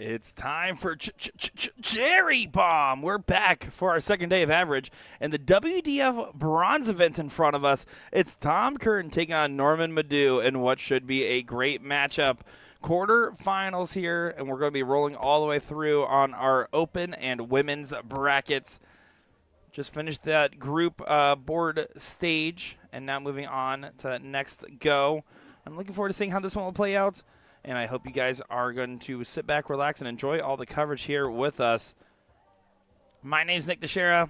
It's time for Cherry Bomb. We're back for our second day of average, and the WDF bronze event in front of us. It's Tom Curtin taking on Norman Madu in what should be a great matchup. Quarterfinals here, and we're going to be rolling all the way through on our open and women's brackets. Just finished that group board stage, and now moving on to next go. I'm looking forward to seeing how this one will play out. And I hope you guys are going to sit back, relax, and enjoy all the coverage here with us. My name's Nick Teixeira.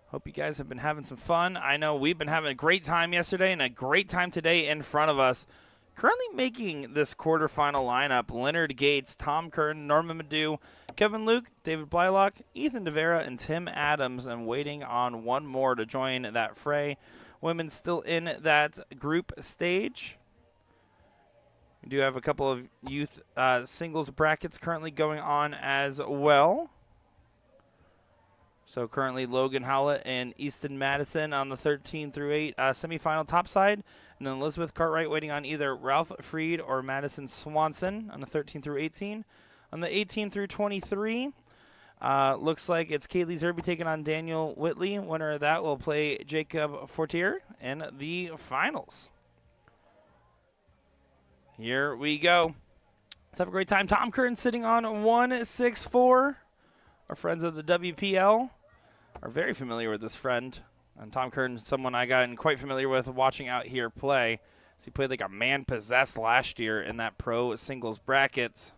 Hope you guys have been having some fun. I know we've been having a great time yesterday and a great time today in front of us. Currently making this quarterfinal lineup, Leonard Gates, Tom Curtin, Norman Madu, Kevin Luke, David Blylock, Ethan DeVera, and Tim Adams, and waiting on one more to join that fray. Women still in that group stage. We do have a couple of youth singles brackets currently going on as well. So currently Logan Howlett and Easton Madison on the 13 through 8 semifinal top side. And then Elizabeth Cartwright waiting on either Ralph Freed or Madison Swanson on the 13 through 18. On the 18 through 23, looks like it's Kaylee Zerby taking on Daniel Whitley. Winner of that will play Jacob Fortier in the finals. Here we go. Let's have a great time. Tom Curtin sitting on 164. Our friends of the WPL are very familiar with this friend. And Tom Curtin, someone I got quite familiar with watching out here play. So he played like a man possessed last year in that pro singles brackets.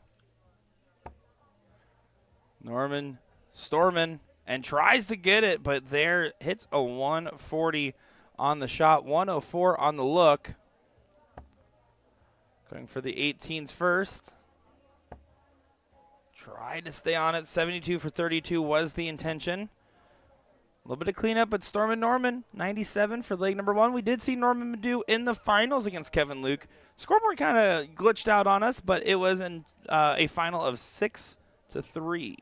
Norman Storman and tries to get it, but there hits a 140 on the shot, 104 on the look. Going for the 18s first. Tried to stay on it. 72 for 32 was the intention. A little bit of cleanup, but Storm and Norman, 97 for leg number 1. We did see Norman Madu in the finals against Kevin Luke. Scoreboard kind of glitched out on us, but it was in a final of 6-3.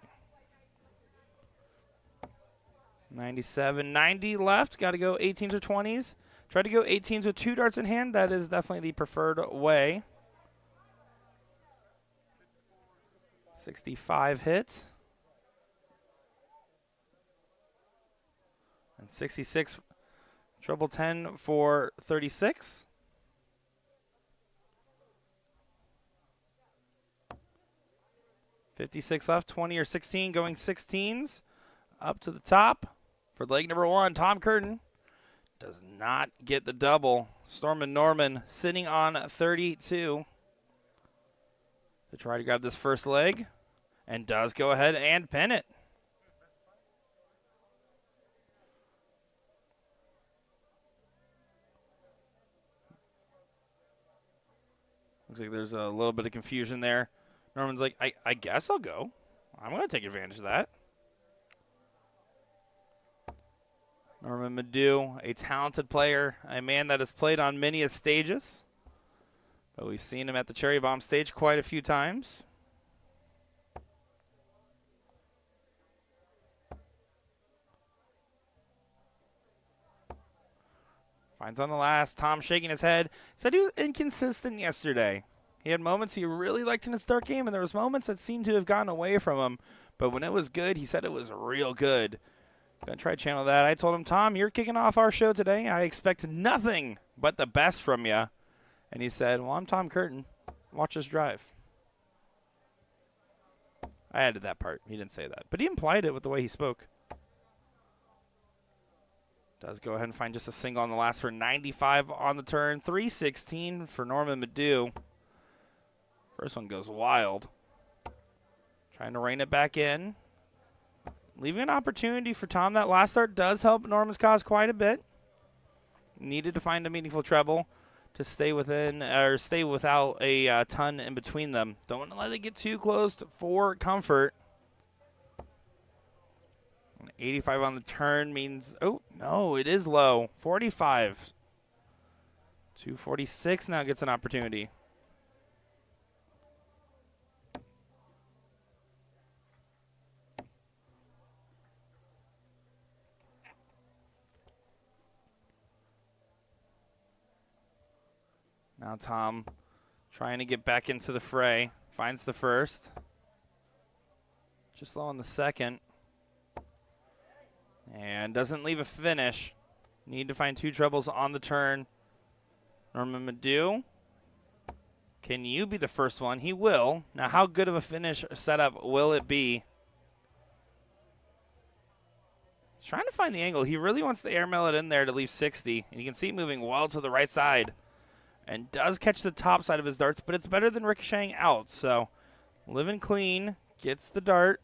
97, 90 left. Got to go 18s or 20s. Try to go 18s with 2 darts in hand. That is definitely the preferred way. 65 hits. And 66, treble 10 for 36. $56 left, 20 or 16, going 16s. Up to the top for leg number 1. Tom Curtin does not get the double. Storm and Norman sitting on 32. To try to grab this first leg, and does go ahead and pin it. Looks like there's a little bit of confusion there. Norman's like, I guess I'll go. I'm going to take advantage of that. Norman Madu, a talented player, a man that has played on many stages. But we've seen him at the Cherry Bomb stage quite a few times. Finds on the last. Tom shaking his head. Said he was inconsistent yesterday. He had moments he really liked in his start game, and there was moments that seemed to have gotten away from him. But when it was good, he said it was real good. Gonna try to channel that. I told him, Tom, you're kicking off our show today. I expect nothing but the best from you. And he said, well, I'm Tom Curtin. Watch us drive. I added that part. He didn't say that. But he implied it with the way he spoke. Does go ahead and find just a single on the last for 95 on the turn. 316 for Norman Madu. First one goes wild. Trying to rein it back in. Leaving an opportunity for Tom. That last start does help Norman's cause quite a bit. Needed to find a meaningful treble to stay within or stay without a ton in between them. Don't want to let it get too close for comfort. 85 on the turn means, oh, no, it is low. 45. 246 now gets an opportunity. Now Tom trying to get back into the fray. Finds the first. Just low on the second. And doesn't leave a finish. Need to find 2 trebles on the turn. Norman Madu. Can you be the first one? He will. Now, how good of a finish setup will it be? He's trying to find the angle. He really wants to airmail it in there to leave 60. And you can see it moving well to the right side. And does catch the top side of his darts, but it's better than ricocheting out. So, living clean, gets the dart.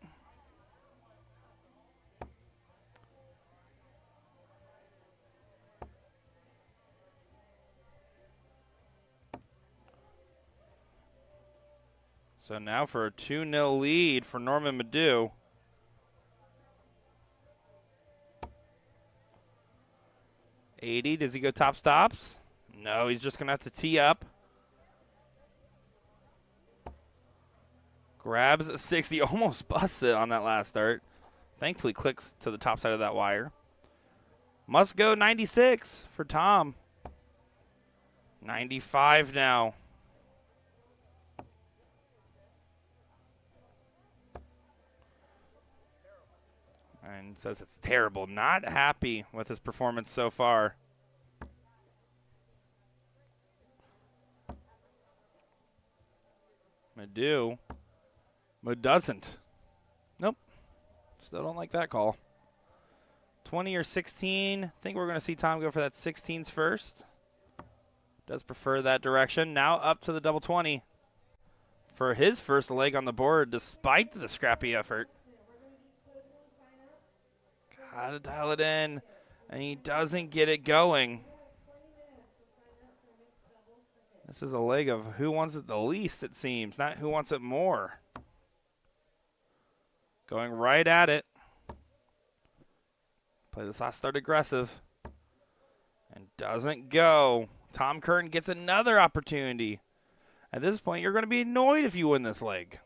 So now for a 2-0 lead for Norman Madu. $80, does he go top stops? No, he's just going to have to tee up. Grabs a 60, almost busted on that last dart. Thankfully clicks to the top side of that wire. Must go 96 for Tom. 95 now. And says it's terrible. Not happy with his performance so far. Madu doesn't. Nope. Still don't like that call. 20 or 16. I think we're going to see Tom go for that 16s first. Does prefer that direction. Now up to the double 20 for his first leg on the board despite the scrappy effort. Gotta dial it in, and he doesn't get it going. This is a leg of who wants it the least, it seems, not who wants it more. Going right at it. Play this last start aggressive. And doesn't go. Tom Curtin gets another opportunity. At this point, you're going to be annoyed if you win this leg.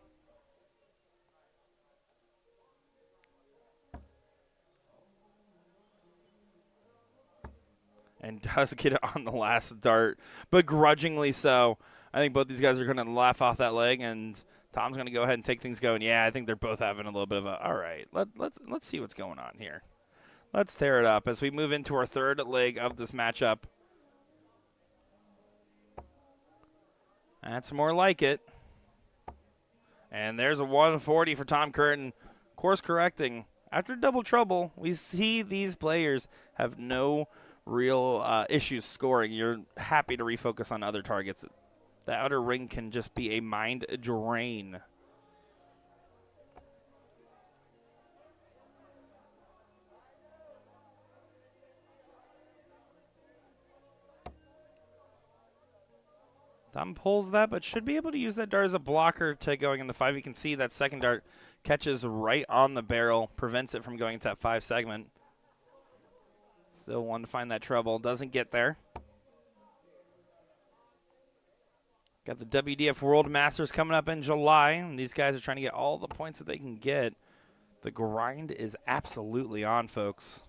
And does get it on the last dart, begrudgingly so. I think both these guys are going to laugh off that leg, and Tom's going to go ahead and take things going. Yeah, I think they're both having a little bit of a, all right, let's see what's going on here. Let's tear it up as we move into our third leg of this matchup. That's more like it. And there's a 140 for Tom Curtin. Course correcting. After double trouble, we see these players have no real issues scoring. You're happy to refocus on other targets. The outer ring can just be a mind drain. Tom pulls that, but should be able to use that dart as a blocker to going in the 5. You can see that second dart catches right on the barrel, prevents it from going into that 5 segment. Still one to find that trouble. Doesn't get there. Got the WDF World Masters coming up in July, and these guys are trying to get all the points that they can get. The grind is absolutely on, folks.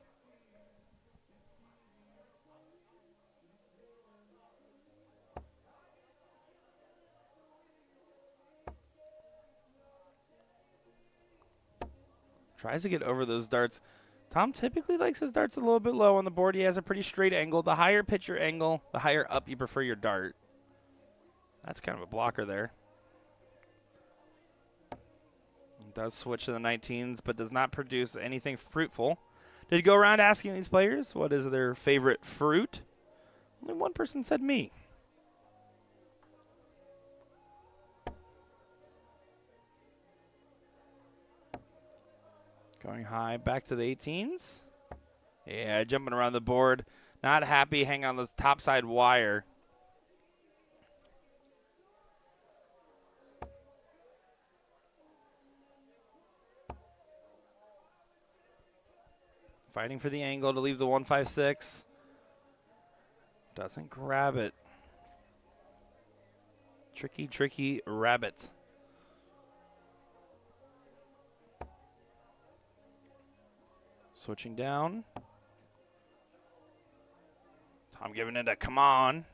Tries to get over those darts. Tom typically likes his darts a little bit low on the board. He has a pretty straight angle. The higher pitch your angle, the higher up you prefer your dart. That's kind of a blocker there. Does switch to the 19s, but does not produce anything fruitful. Did you go around asking these players what is their favorite fruit? Only one person said me. Going high, back to the 18s. Yeah, jumping around the board. Not happy, hang on the top side wire. Fighting for the angle to leave the 156. Doesn't grab it. Tricky, tricky rabbit. Switching down. Tom giving it a come on.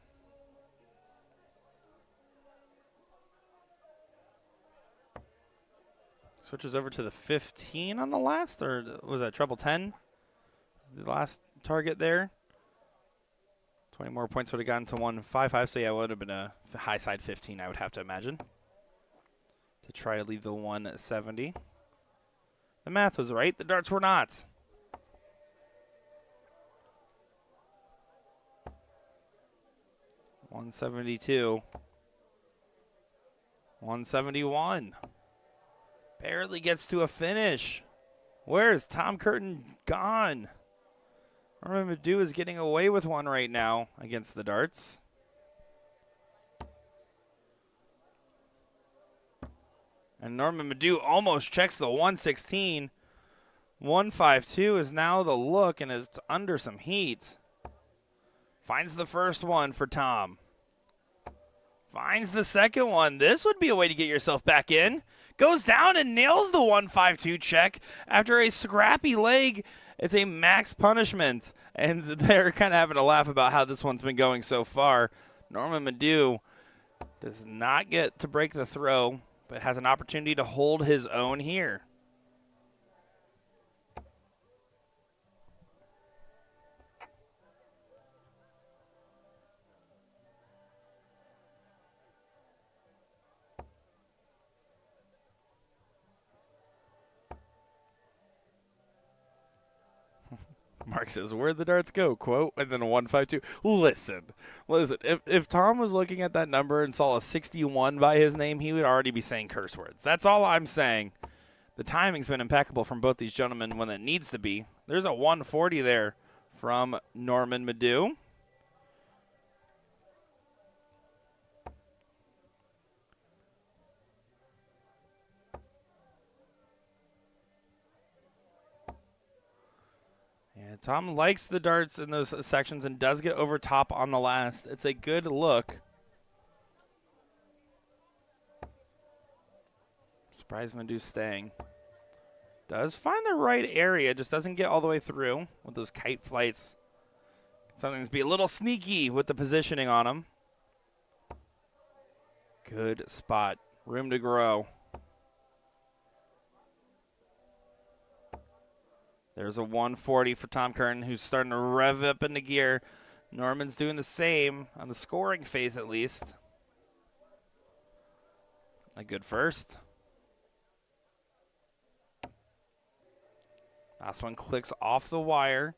Switches over to the 15 on the last, or was that treble 10? The last target there. 20 more points would have gotten to 155, so yeah, it would have been a high side 15, I would have to imagine, to try to leave the 170. The math was right. The darts were not. $172. $171. Barely gets to a finish. Where's Tom Curtin gone? Norman Madu is getting away with one right now against the darts. And Norman Madu almost checks the 116. 152 is now the look, and it's under some heat. Finds the first one for Tom. Finds the second one. This would be a way to get yourself back in. Goes down and nails the 152 check after a scrappy leg. It's a max punishment. And they're kind of having a laugh about how this one's been going so far. Norman Madu does not get to break the throw, but has an opportunity to hold his own here. Mark says, where'd the darts go? Quote, and then a 152. Listen. If Tom was looking at that number and saw a 61 by his name, he would already be saying curse words. That's all I'm saying. The timing's been impeccable from both these gentlemen when it needs to be. There's a 140 there from Norman Madu. Tom likes the darts in those sections and does get over top on the last. It's a good look. Surprised Madu staying. Does find the right area, just doesn't get all the way through with those kite flights. Something's be a little sneaky with the positioning on him. Good spot. Room to grow. There's a 140 for Tom Curtin, who's starting to rev up into gear. Norman's doing the same on the scoring phase, at least. A good first. Last one clicks off the wire,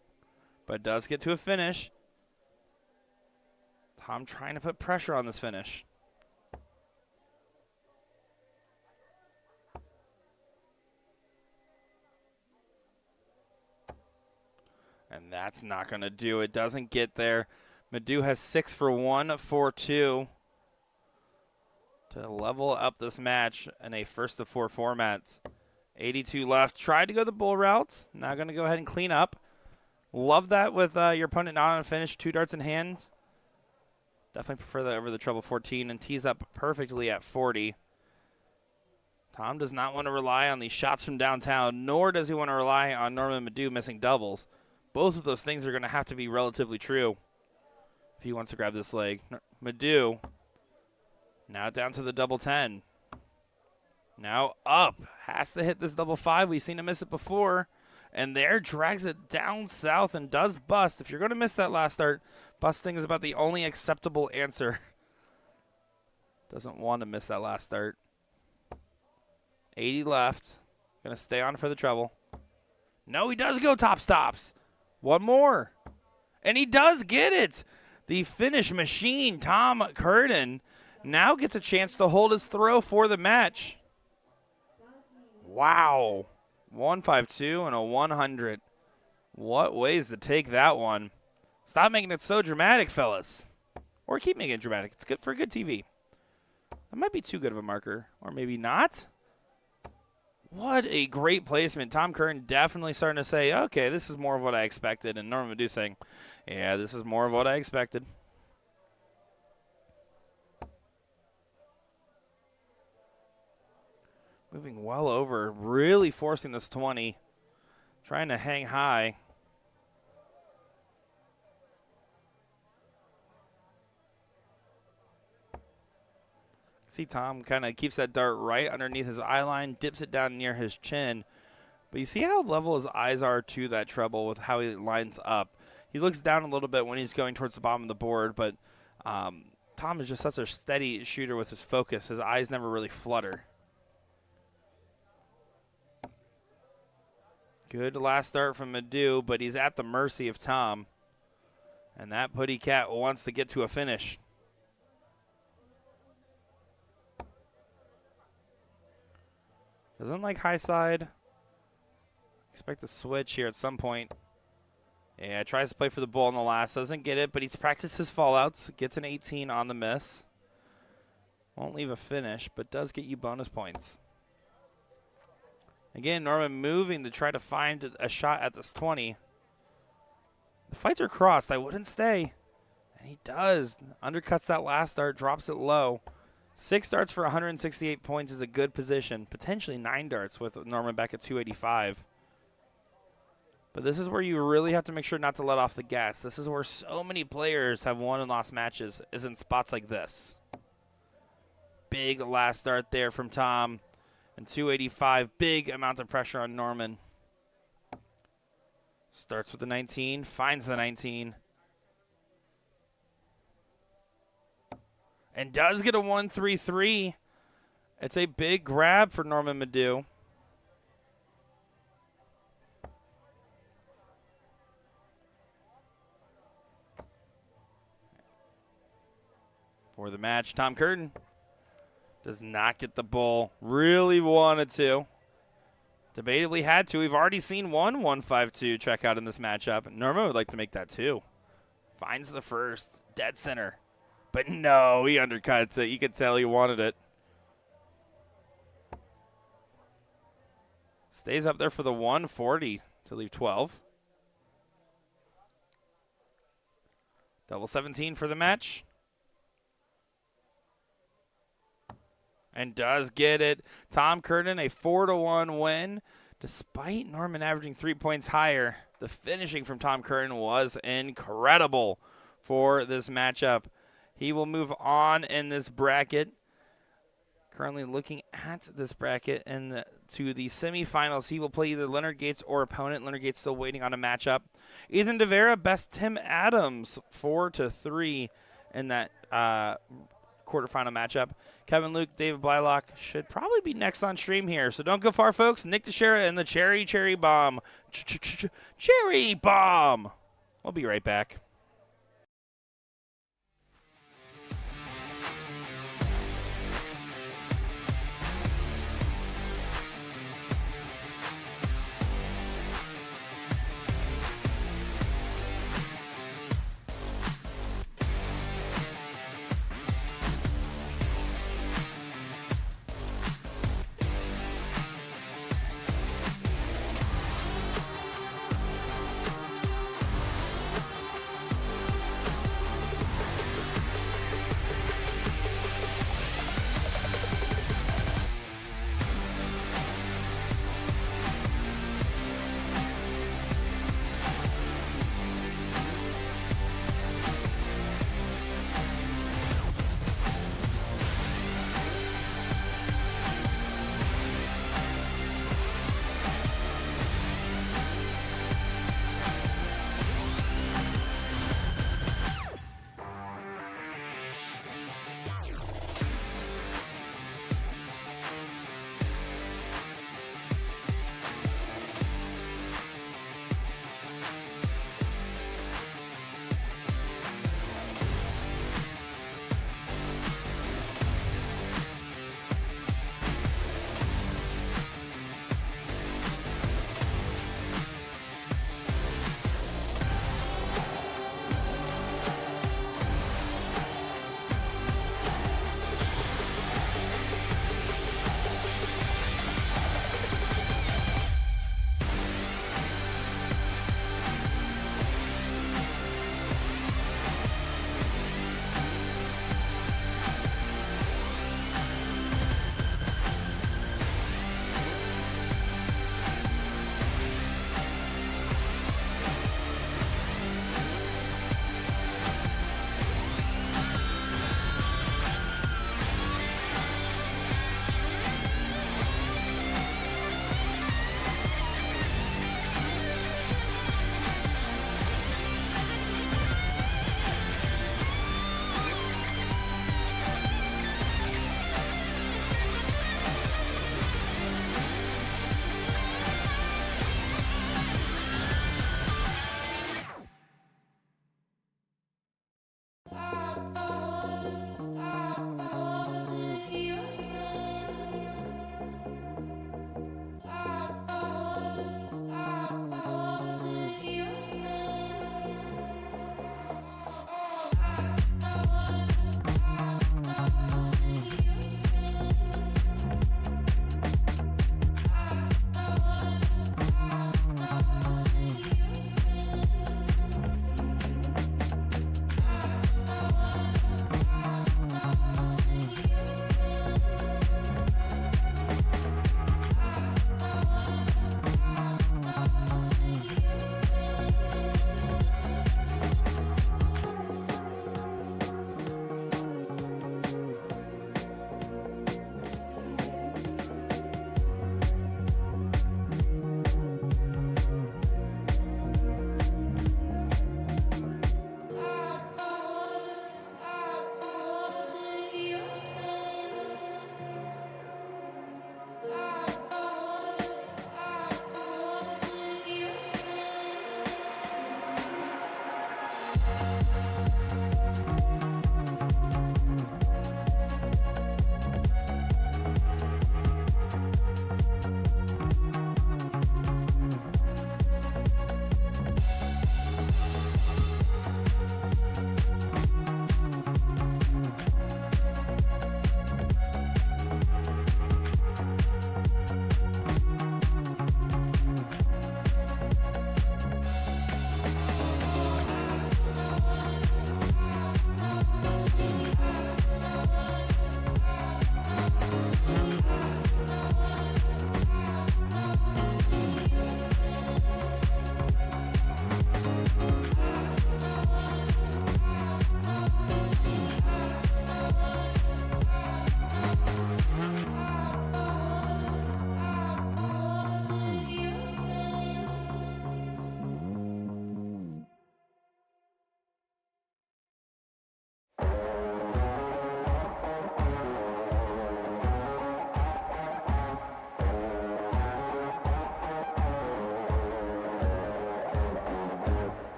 but does get to a finish. Tom trying to put pressure on this finish. And that's not going to do it. Doesn't get there. Madu has 6 for 142 to level up this match in a first of 4 formats. 82 left. Tried to go the bull route. Now going to go ahead and clean up. Love that with your opponent not on a finish. 2 darts in hand. Definitely prefer that over the treble 14 and tees up perfectly at 40. Tom does not want to rely on these shots from downtown, nor does he want to rely on Norman Madu missing doubles. Both of those things are going to have to be relatively true if he wants to grab this leg. Madu now down to the double 10. Now up. Has to hit this double 5. We've seen him miss it before. And there drags it down south and does bust. If you're going to miss that last start, busting is about the only acceptable answer. Doesn't want to miss that last start. 80 left. Going to stay on for the treble. No, he does go top stops. One more. And he does get it. The finish machine, Tom Curtin, now gets a chance to hold his throw for the match. Wow. 152 and a 100. What ways to take that one. Stop making it so dramatic, fellas. Or keep making it dramatic. It's good for good TV. That might be too good of a marker. Or maybe not. What a great placement. Tom Curtin definitely starting to say, okay, this is more of what I expected. And Norman Madu saying, yeah, this is more of what I expected. Moving well over, really forcing this 20. Trying to hang high. See Tom kind of keeps that dart right underneath his eye line, dips it down near his chin. But you see how level his eyes are to that treble with how he lines up. He looks down a little bit when he's going towards the bottom of the board, but Tom is just such a steady shooter with his focus. His eyes never really flutter. Good last start from Madu, but he's at the mercy of Tom. And that Putty Cat wants to get to a finish. Doesn't like high side. Expect a switch here at some point. Yeah, tries to play for the bull on the last. Doesn't get it, but he's practiced his fallouts. Gets an 18 on the miss. Won't leave a finish, but does get you bonus points. Again, Norman moving to try to find a shot at this 20. The fights are crossed. I wouldn't stay. And he does. Undercuts that last dart, drops it low. 6 darts for 168 points is a good position. Potentially 9 darts with Norman back at 285. But this is where you really have to make sure not to let off the gas. This is where so many players have won and lost matches, is in spots like this. Big last start there from Tom. And 285, big amount of pressure on Norman. Starts with the 19, finds the 19. And does get a 1-3-3. It's a big grab for Norman Madu. For the match, Tom Curtin does not get the bull. Really wanted to. Debatably had to. We've already seen one 1-5-2 check out in this matchup. Norman would like to make that too. Finds the first. Dead center. But no, he undercuts it. You could tell he wanted it. Stays up there for the 140 to leave 12. Double 17 for the match. And does get it. Tom Curtin, a 4-1 win. Despite Norman averaging 3 points higher, the finishing from Tom Curtin was incredible for this matchup. He will move on in this bracket. Currently looking at this bracket and to the semifinals. He will play either Leonard Gates or opponent. Leonard Gates still waiting on a matchup. Ethan DeVera best Tim Adams 4-3 in that quarterfinal matchup. Kevin Luke, David Blylock should probably be next on stream here. So don't go far, folks. Nick Teixeira and the Cherry Bomb. Cherry Bomb. We'll be right back.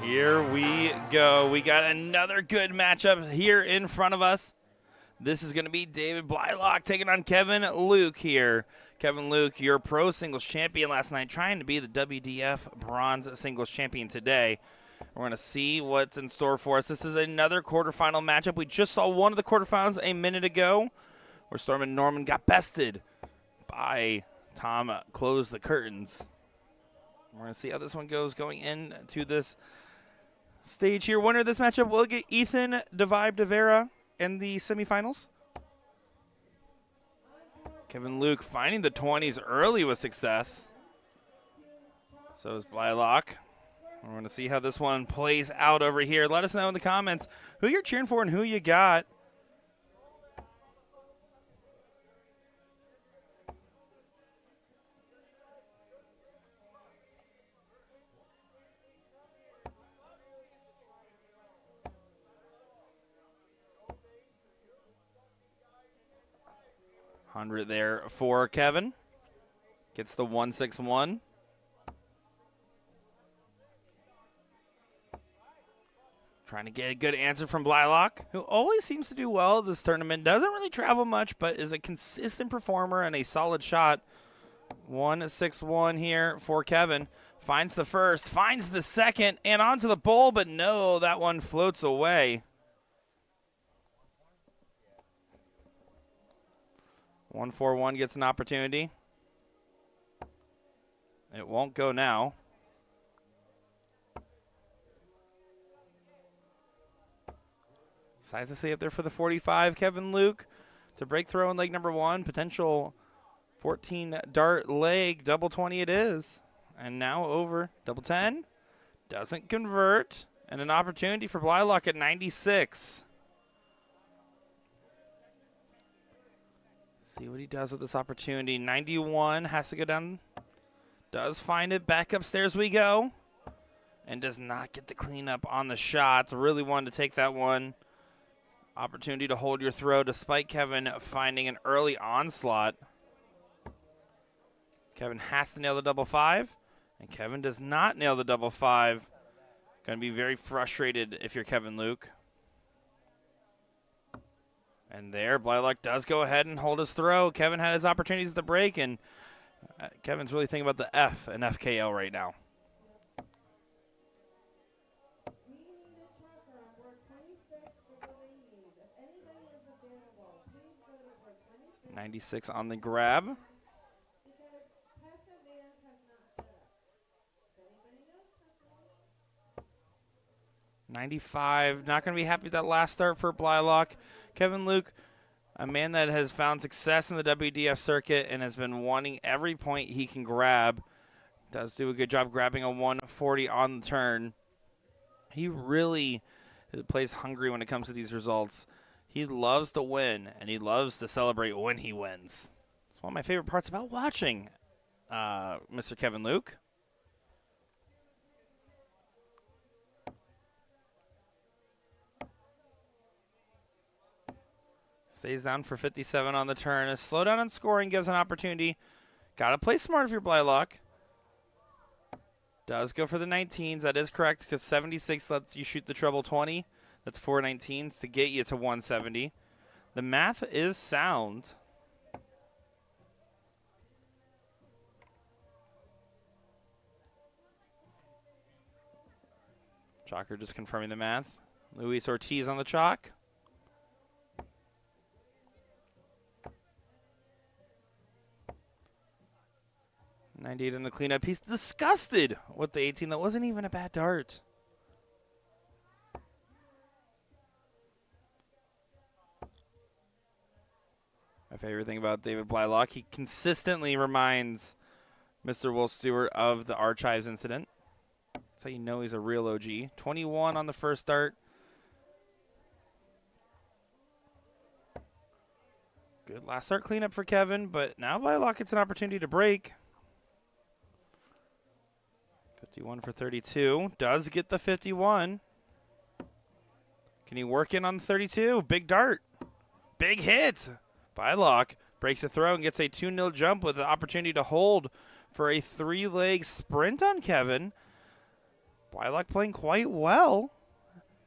Here we go. We got another good matchup here in front of us. This is going to be David Blylock taking on Kevin Luke here. Kevin Luke, your pro singles champion last night, trying to be the WDF bronze singles champion today. We're going to see what's in store for us. This is another quarterfinal matchup. We just saw one of the quarterfinals a minute ago where Storm and Norman got bested by Tom. Closed the curtains. We're going to see how this one goes going into this stage here. Winner of this matchup will get Ethan Devive de Vera in the semifinals. Kevin Luke finding the 20s early with success. So is Blylock. We're going to see how this one plays out over here. Let us know in the comments who you're cheering for and who you got. $100 there for Kevin. Gets the 161. Trying to get a good answer from Blylock, who always seems to do well at this tournament. Doesn't really travel much, but is a consistent performer and a solid shot. 161 here for Kevin. Finds the first, finds the second, and onto the bowl, but no, that one floats away. 141 gets an opportunity. It won't go now. Decides to stay up there for the 45. Kevin Luke to break throw in leg number 1. Potential 14 dart leg. Double 20 it is. And now over. Double 10. Doesn't convert. And an opportunity for Blylock at 96. See what he does with this opportunity. 91 has to go down. Does find it. Back upstairs we go. And does not get the cleanup on the shot. Really wanted to take that one. Opportunity to hold your throw despite Kevin finding an early onslaught. Kevin has to nail the double 5. And Kevin does not nail the double 5. Going to be very frustrated if you're Kevin Luke. And there, Blylock does go ahead and hold his throw. Kevin had his opportunities to break, and Kevin's really thinking about the F and FKL right now. $96 on the grab. 95, not going to be happy with that last start for Blylock. Kevin Luke, a man that has found success in the WDF circuit and has been wanting every point he can grab. Does do a good job grabbing a 140 on the turn. He really plays hungry when it comes to these results. He loves to win, and he loves to celebrate when he wins. It's one of my favorite parts about watching Mr. Kevin Luke. Stays down for 57 on the turn. A slowdown in scoring gives an opportunity. Got to play smart if you're Blylock. Does go for the 19s. That is correct because 76 lets you shoot the treble 20. That's 4 19s to get you to 170. The math is sound. Chalker just confirming the math. Luis Ortiz on the chalk. $98 in the cleanup. He's disgusted with the 18. That wasn't even a bad dart. My favorite thing about David Blylock, he consistently reminds Mr. Will Stewart of the Archives incident. That's how you know he's a real OG. 21 on the first dart. Good last start cleanup for Kevin, but now Blylock gets an opportunity to break. 51 for 32. Does get the 51. Can he work in on the 32? Big dart. Big hit. Blylock breaks the throw and gets a 2-0 jump with the opportunity to hold for a 3-leg sprint on Kevin. Blylock playing quite well.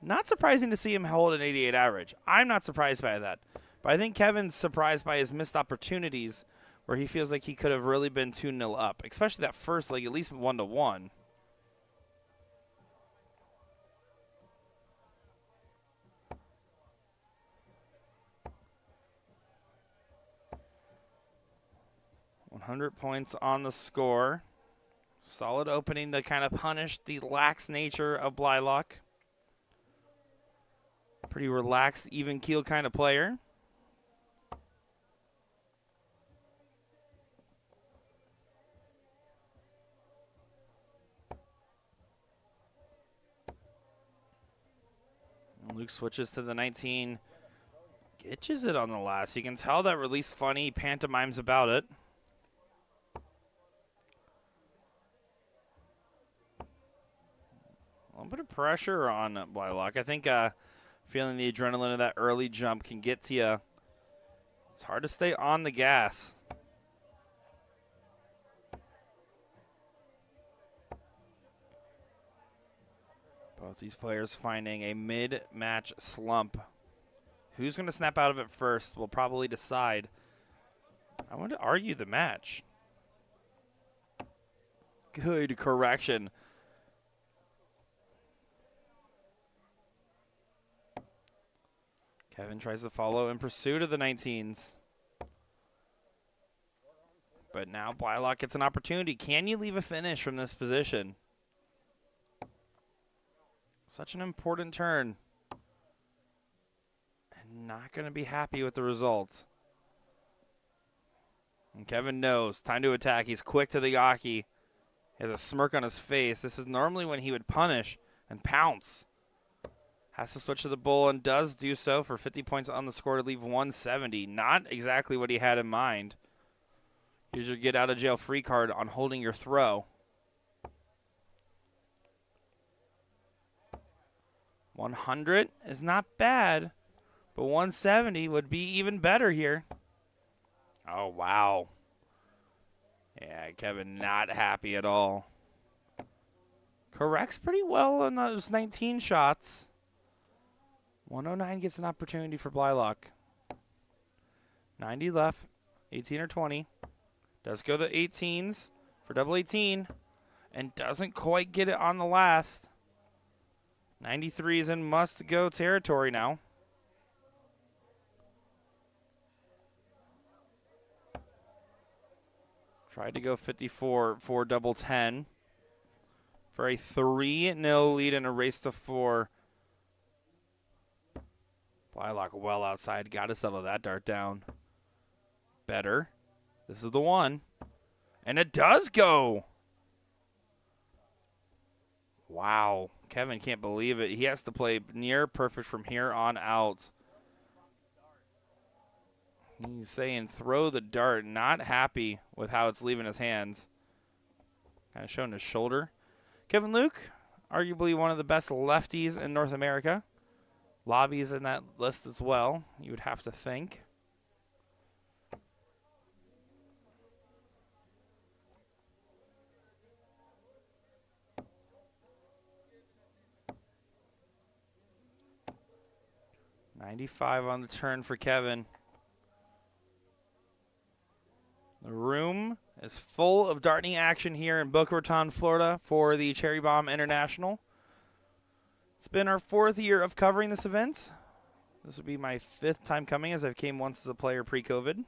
Not surprising to see him hold an 88 average. I'm not surprised by that. But I think Kevin's surprised by his missed opportunities where he feels like he could have really been 2-0 up, especially that first leg, at least 1-1. $100 points on the score. Solid opening to kind of punish the lax nature of Blylock. Pretty relaxed, even keel kind of player. Luke switches to the 19. Itches it on the last. You can tell that release funny, pantomimes about it. A little bit of pressure on Blylock. I think feeling the adrenaline of that early jump can get to you. It's hard to stay on the gas. Both these players finding a mid-match slump. Who's going to snap out of it first will probably decide. I want to argue the match. Good correction. Kevin tries to follow in pursuit of the 19s. But now Blylock gets an opportunity. Can you leave a finish from this position? Such an important turn. And not going to be happy with the results. And Kevin knows. Time to attack. He's quick to the Yaki. He has a smirk on his face. This is normally when he would punish and pounce. Has to switch to the bull and does do so for 50 points on the score to leave 170. Not exactly what he had in mind. Here's your get out of jail free card on holding your throw. 100 is not bad, but 170 would be even better here. Oh, wow. Yeah, Kevin not happy at all. Corrects pretty well on those 19 shots. 109 gets an opportunity for Blylock. 90 left, 18 or 20. Does go the 18s for double 18 and doesn't quite get it on the last. 93 is in must-go territory now. Tried to go 54 for double 10 for a 3-0 lead in a race to 4. Blylock well outside. Got to settle that dart down. Better. This is the one. And it does go. Wow. Kevin can't believe it. He has to play near perfect from here on out. He's saying throw the dart. Not happy with how it's leaving his hands. Kind of showing his shoulder. Kevin Luke, arguably one of the best lefties in North America. Lobby's in that list as well, you would have to think. $95 on the turn for Kevin. The room is full of darting action here in Boca Raton, Florida for the Cherry Bomb International. It's been our 4th year of covering this event. This would be my 5th time coming, as I came once as a player pre-COVID.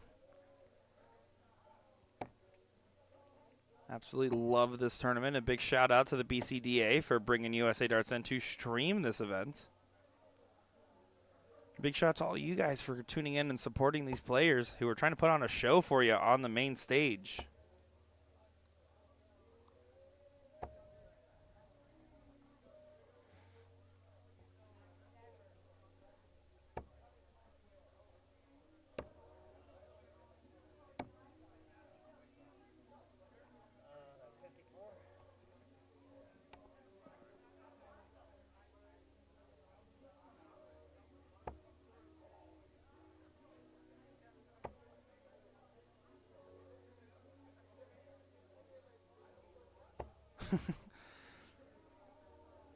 Absolutely love this tournament. A big shout out to the BCDA for bringing USA Darts in to stream this event. Big shout out to all you guys for tuning in and supporting these players who are trying to put on a show for you on the main stage.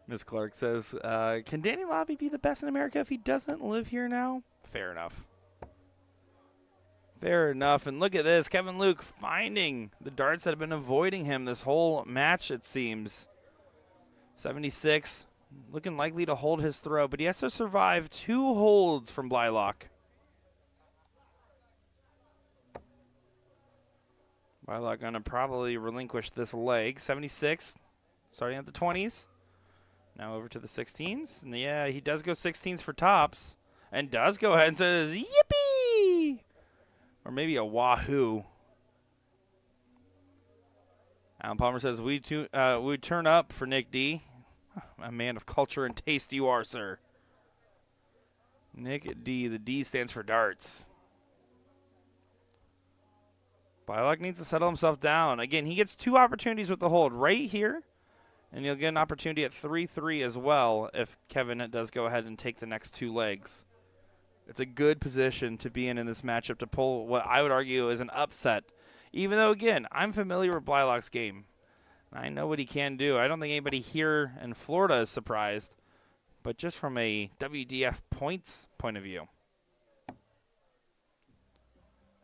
Miss Clark says, can Danny Lobby be the best in America if he doesn't live here now? Fair enough. Fair enough. And look at this. Kevin Luke finding the darts that have been avoiding him this whole match, it seems. 76, looking likely to hold his throw, but he has to survive 2 holds from Blylock. Blylock going to probably relinquish this leg. 76, starting at the 20s. Now over to the 16s. And yeah, he does go 16s for tops. And does go ahead and says, yippee! Or maybe a wahoo. Alan Palmer says, we turn up for Nick D. A man of culture and taste you are, sir. Nick D. The D stands for darts. Blylock needs to settle himself down. Again, he gets 2 opportunities with the hold right here. And you'll get an opportunity at 3-3 as well if Kevin does go ahead and take the next 2 legs. It's a good position to be in this matchup to pull what I would argue is an upset. Even though, again, I'm familiar with Blylock's game. I know what he can do. I don't think anybody here in Florida is surprised. But just from a WDF points point of view.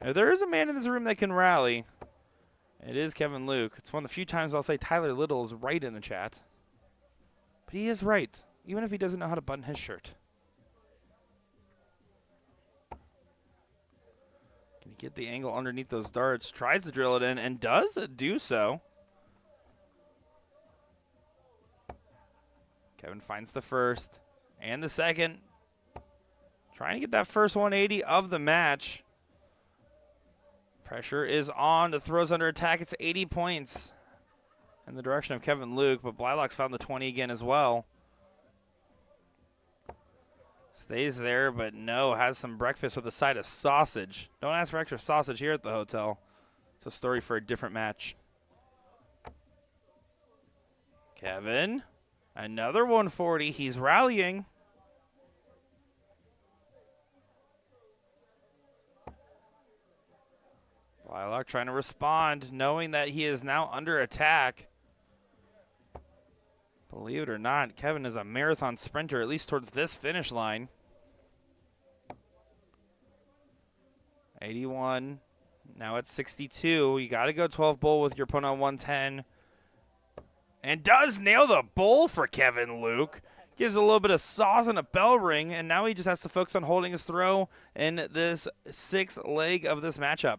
Now, there is a man in this room that can rally. It is Kevin Luke. It's one of the few times I'll say Tyler Little is right in the chat. But he is right, even if he doesn't know how to button his shirt. Can he get the angle underneath those darts? Tries to drill it in and does do so. Kevin finds the first and the second. Trying to get that first 180 of the match. Pressure is on. The throw's under attack. It's 80 points in the direction of Kevin Luke, but Blylock's found the 20 again as well. Stays there, but no, has some breakfast with a side of sausage. Don't ask for extra sausage here at the hotel. It's a story for a different match. Kevin, another 140. He's rallying. Blylock trying to respond, knowing that he is now under attack. Believe it or not, Kevin is a marathon sprinter, at least towards this finish line. 81. Now it's 62. You got to go 12 bull with your opponent on 110. And does nail the bull for Kevin Luke. Gives a little bit of sauce and a bell ring, and now he just has to focus on holding his throw in this 6th leg of this matchup.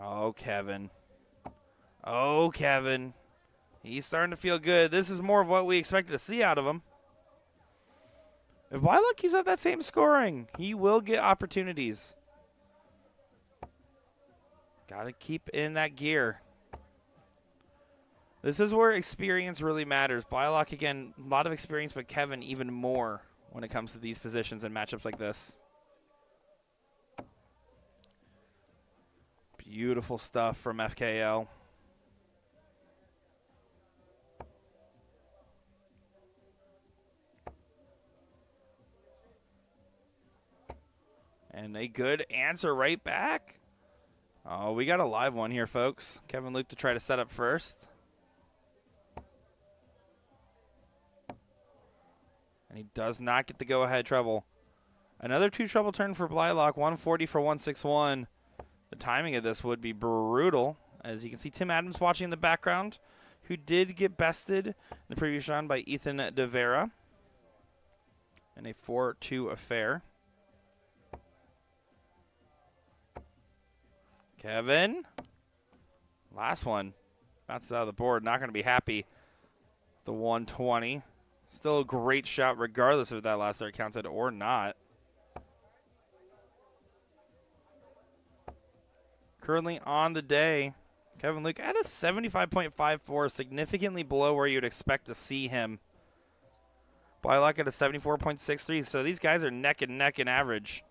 Oh, Kevin. Oh, Kevin. He's starting to feel good. This is more of what we expected to see out of him. If Blylock keeps up that same scoring, he will get opportunities. Got to keep in that gear. This is where experience really matters. Blylock, again, a lot of experience, but Kevin even more when it comes to these positions and matchups like this. Beautiful stuff from FKL. And a good answer right back. Oh, we got a live one here, folks. Kevin Luke to try to set up first. And he does not get the go-ahead treble. Another 2 treble turn for Blylock, 140 for 161. The timing of this would be brutal. As you can see, Tim Adams watching in the background, who did get bested in the previous round by Ethan DeVera in a 4-2 affair. Kevin. Last one. Bounces out of the board. Not going to be happy. The 120. Still a great shot regardless if that last dart counted or not. Currently on the day, Kevin Luke at a 75.54, significantly below where you'd expect to see him. Blylock at a 74.63, so these guys are neck and neck in average.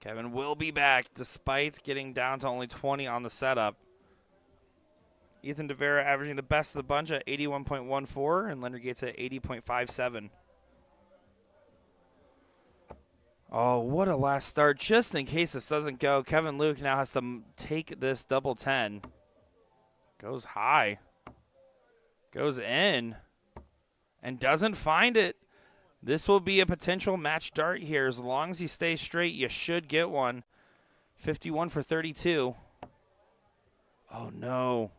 Kevin will be back despite getting down to only 20 on the setup. Ethan DeVera averaging the best of the bunch at 81.14, and Leonard Gates at 80.57. Oh, what a last start. Just in case this doesn't go, Kevin Luke now has to take this double 10. Goes high. Goes in. And doesn't find it. This will be a potential match dart here. As long as you stay straight, you should get one. 51 for 32. Oh, no.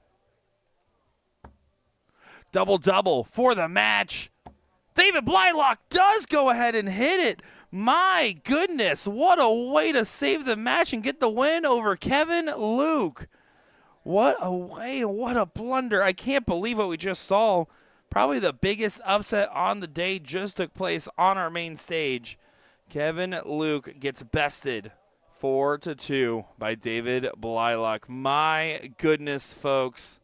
Double-double for the match. David Blylock does go ahead and hit it. My goodness, what a way to save the match and get the win over Kevin Luke. What a way, what a blunder. I can't believe what we just saw. Probably the biggest upset on the day just took place on our main stage. Kevin Luke gets bested 4-2 by David Blylock. My goodness, folks.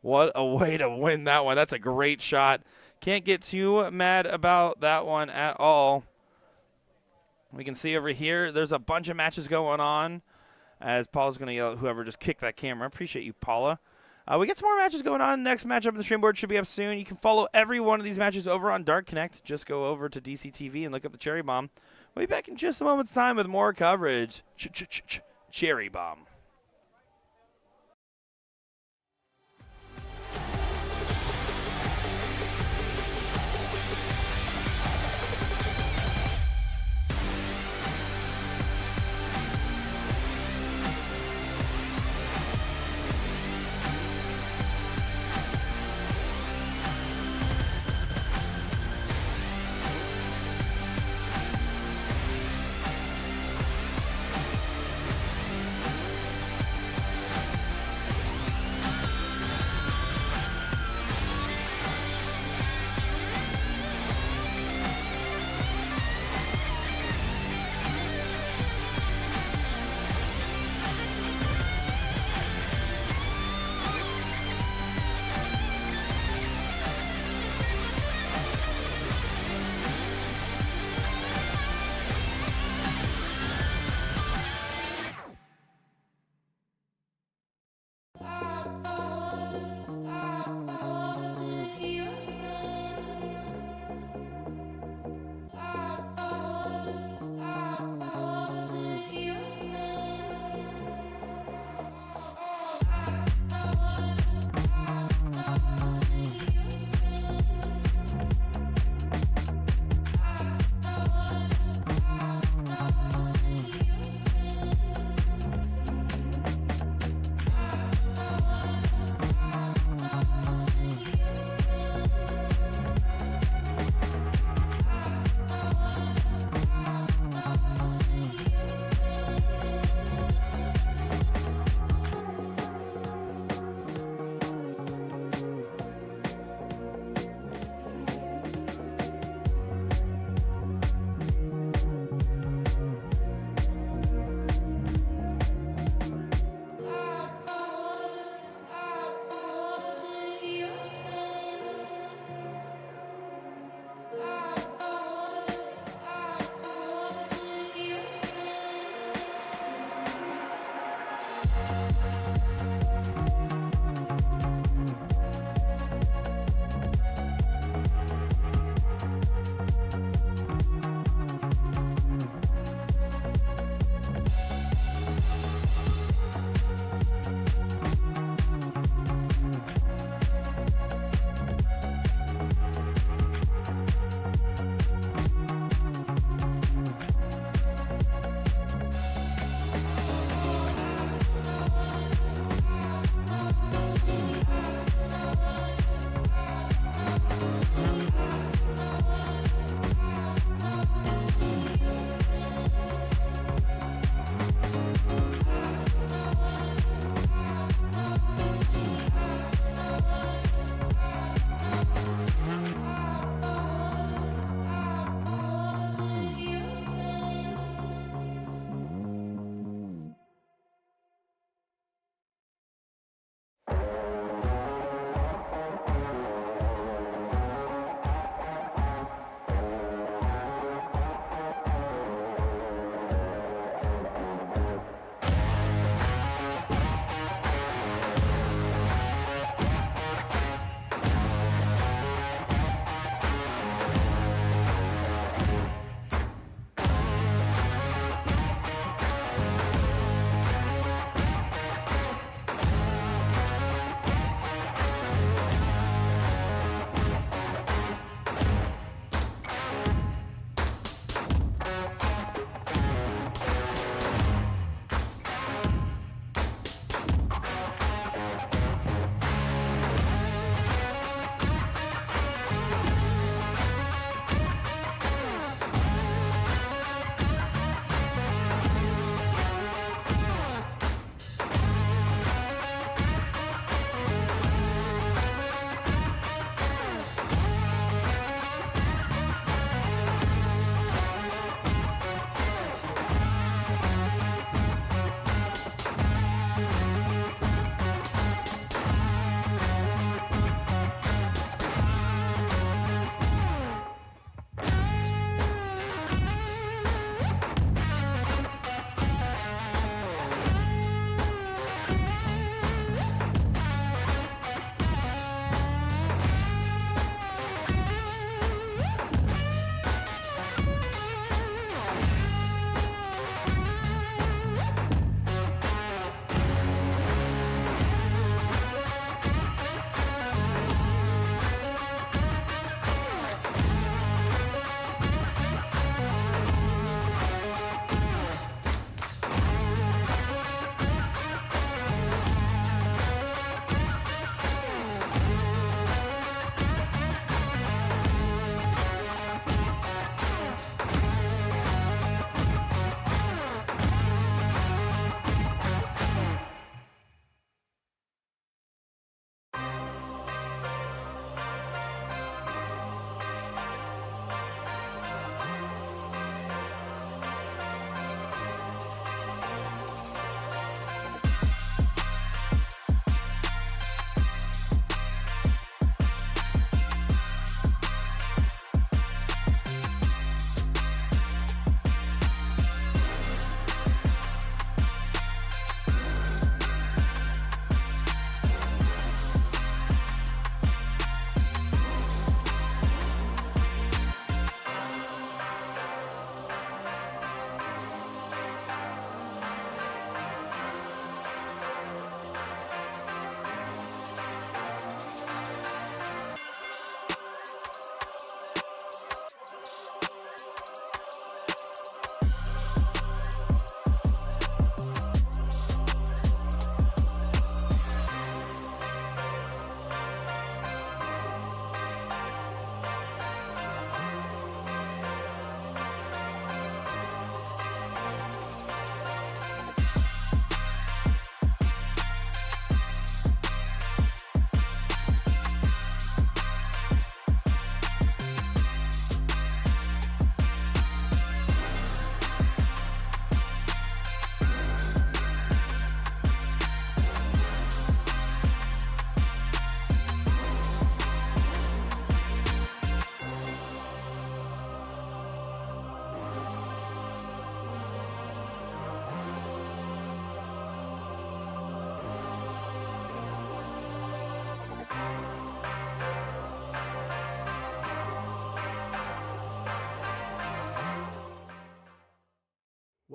What a way to win that one. That's a great shot. Can't get too mad about that one at all. We can see over here, there's a bunch of matches going on. As Paula's going to yell at whoever just kicked that camera. Appreciate you, Paula. We got some more matches going on. Next matchup on the stream board should be up soon. You can follow every one of these matches over on Dart Connect. Just go over to DCTV and look up the Cherry Bomb. We'll be back in just a moment's time with more coverage. Cherry Bomb.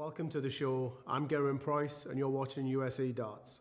Welcome to the show. I'm Gerwin Price, and you're watching USA Darts.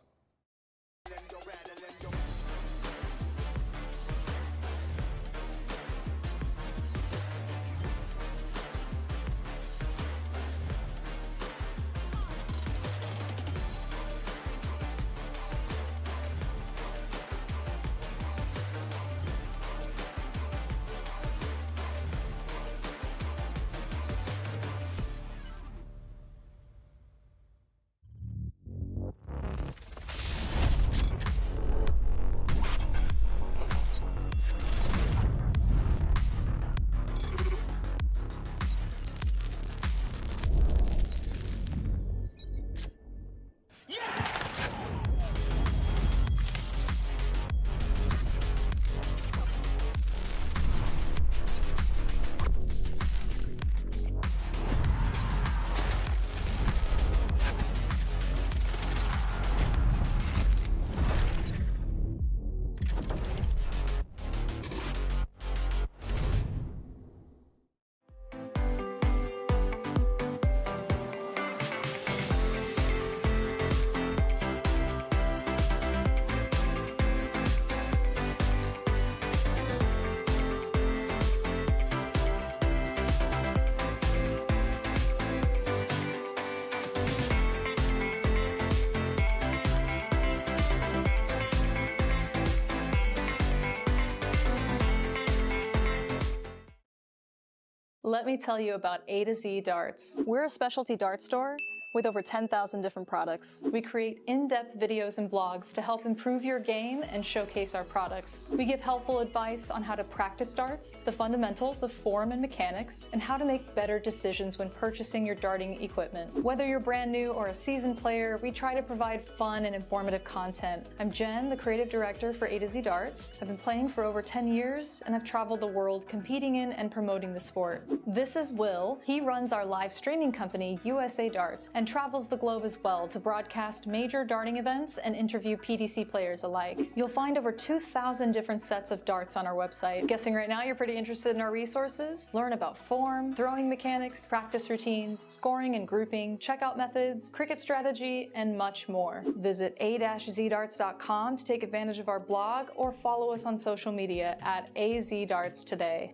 Let me tell you about A to Z Darts. We're a specialty dart store with over 10,000 different products. We create in-depth videos and blogs to help improve your game and showcase our products. We give helpful advice on how to practice darts, the fundamentals of form and mechanics, and how to make better decisions when purchasing your darting equipment. Whether you're brand new or a seasoned player, we try to provide fun and informative content. I'm Jen, the creative director for A to Z Darts. I've been playing for over 10 years, and I've traveled the world competing in and promoting the sport. This is Will. He runs our live streaming company, USA Darts, and travels the globe as well to broadcast major darting events and interview PDC players alike. You'll find over 2,000 different sets of darts on our website. Guessing right now you're pretty interested in our resources? Learn about form, throwing mechanics, practice routines, scoring and grouping, checkout methods, cricket strategy, and much more. Visit a-zdarts.com to take advantage of our blog or follow us on social media at AZDarts today.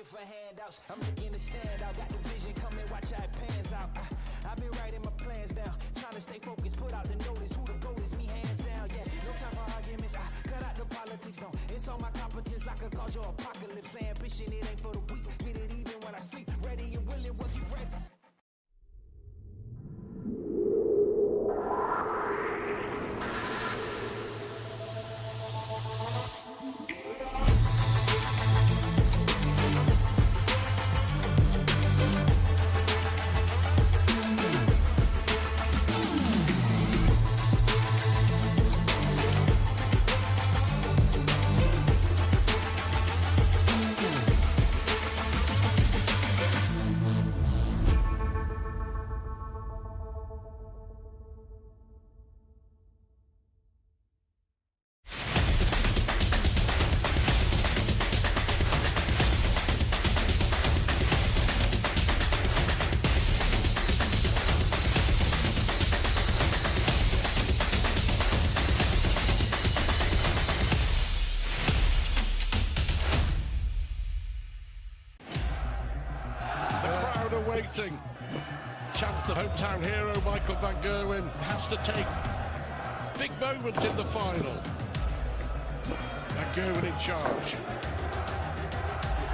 For handouts, I'm looking to stand out. Got the vision coming, watch how it pans out. I've been writing my plans down, trying to stay focused, put out the notice. Who the goat is, me hands down. Yeah, no time for arguments. I cut out the politics, no. It's all my competence. I could cause your apocalypse. Ambition, it ain't for the weak. Get it even when I sleep. Ready and willing, what you ready? Chance the hometown hero Michael van Gerwen has to take big moments in the final. Van Gerwen in charge.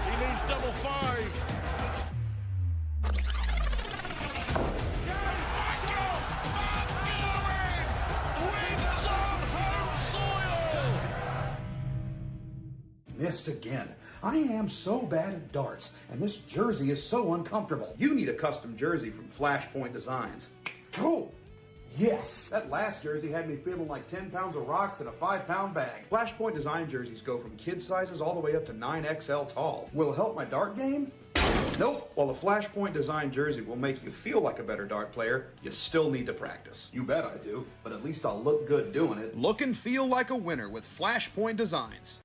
He needs double five. Michael van Gerwen wins on home soil. Missed again. I am so bad at darts, and this jersey is so uncomfortable. You need a custom jersey from Flashpoint Designs. Oh, yes! That last jersey had me feeling like 10 pounds of rocks in a 5-pound bag. Flashpoint Design jerseys go from kid sizes all the way up to 9XL tall. Will it help my dart game? Nope. While the Flashpoint Design jersey will make you feel like a better dart player, you still need to practice. You bet I do, but at least I'll look good doing it. Look and feel like a winner with Flashpoint Designs.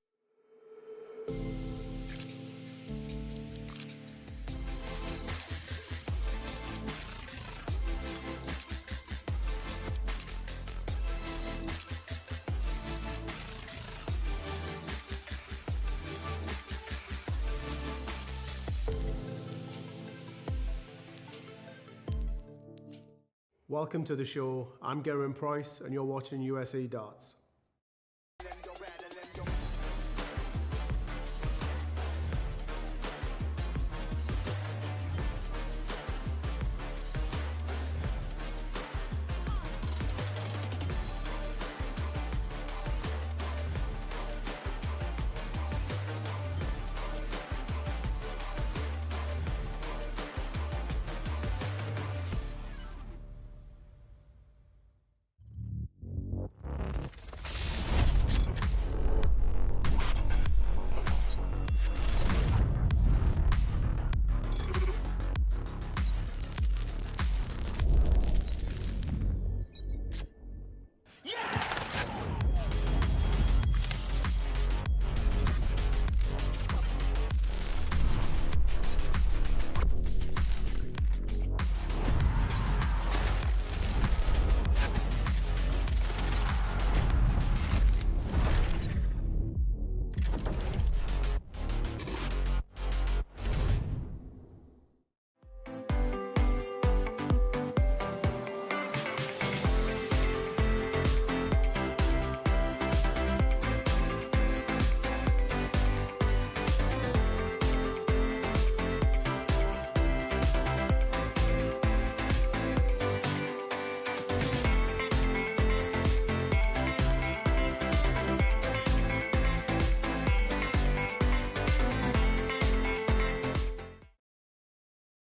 Welcome to the show. I'm Gerwin Price, and you're watching USA Darts.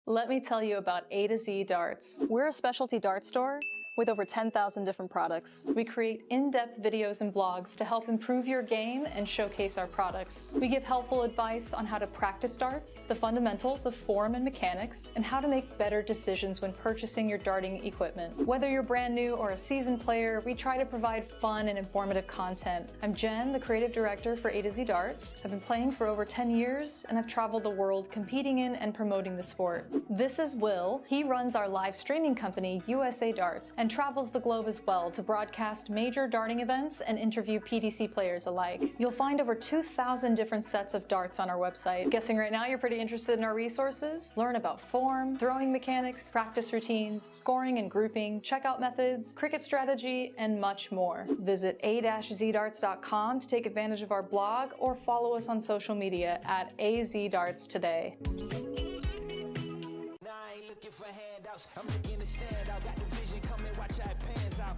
Let me tell you about A to Z Darts. We're a specialty dart store with over 10,000 different products. We create in-depth videos and blogs to help improve your game and showcase our products. We give helpful advice on how to practice darts, the fundamentals of form and mechanics, and how to make better decisions when purchasing your darting equipment. Whether you're brand new or a seasoned player, we try to provide fun and informative content. I'm Jen, the creative director for A to Z Darts. I've been playing for over 10 years, and I've traveled the world competing in and promoting the sport. This is Will. He runs our live streaming company, USA Darts, and travels the globe as well to broadcast major darting events and interview PDC players alike. You'll find over 2,000 different sets of darts on our website. Guessing right now you're pretty interested in our resources? Learn about form, throwing mechanics, practice routines, scoring and grouping, checkout methods, cricket strategy, and much more. Visit a-zdarts.com to take advantage of our blog or follow us on social media at AZDarts today. For handouts, I'm looking to stand out. Got the vision coming, watch how it pans out.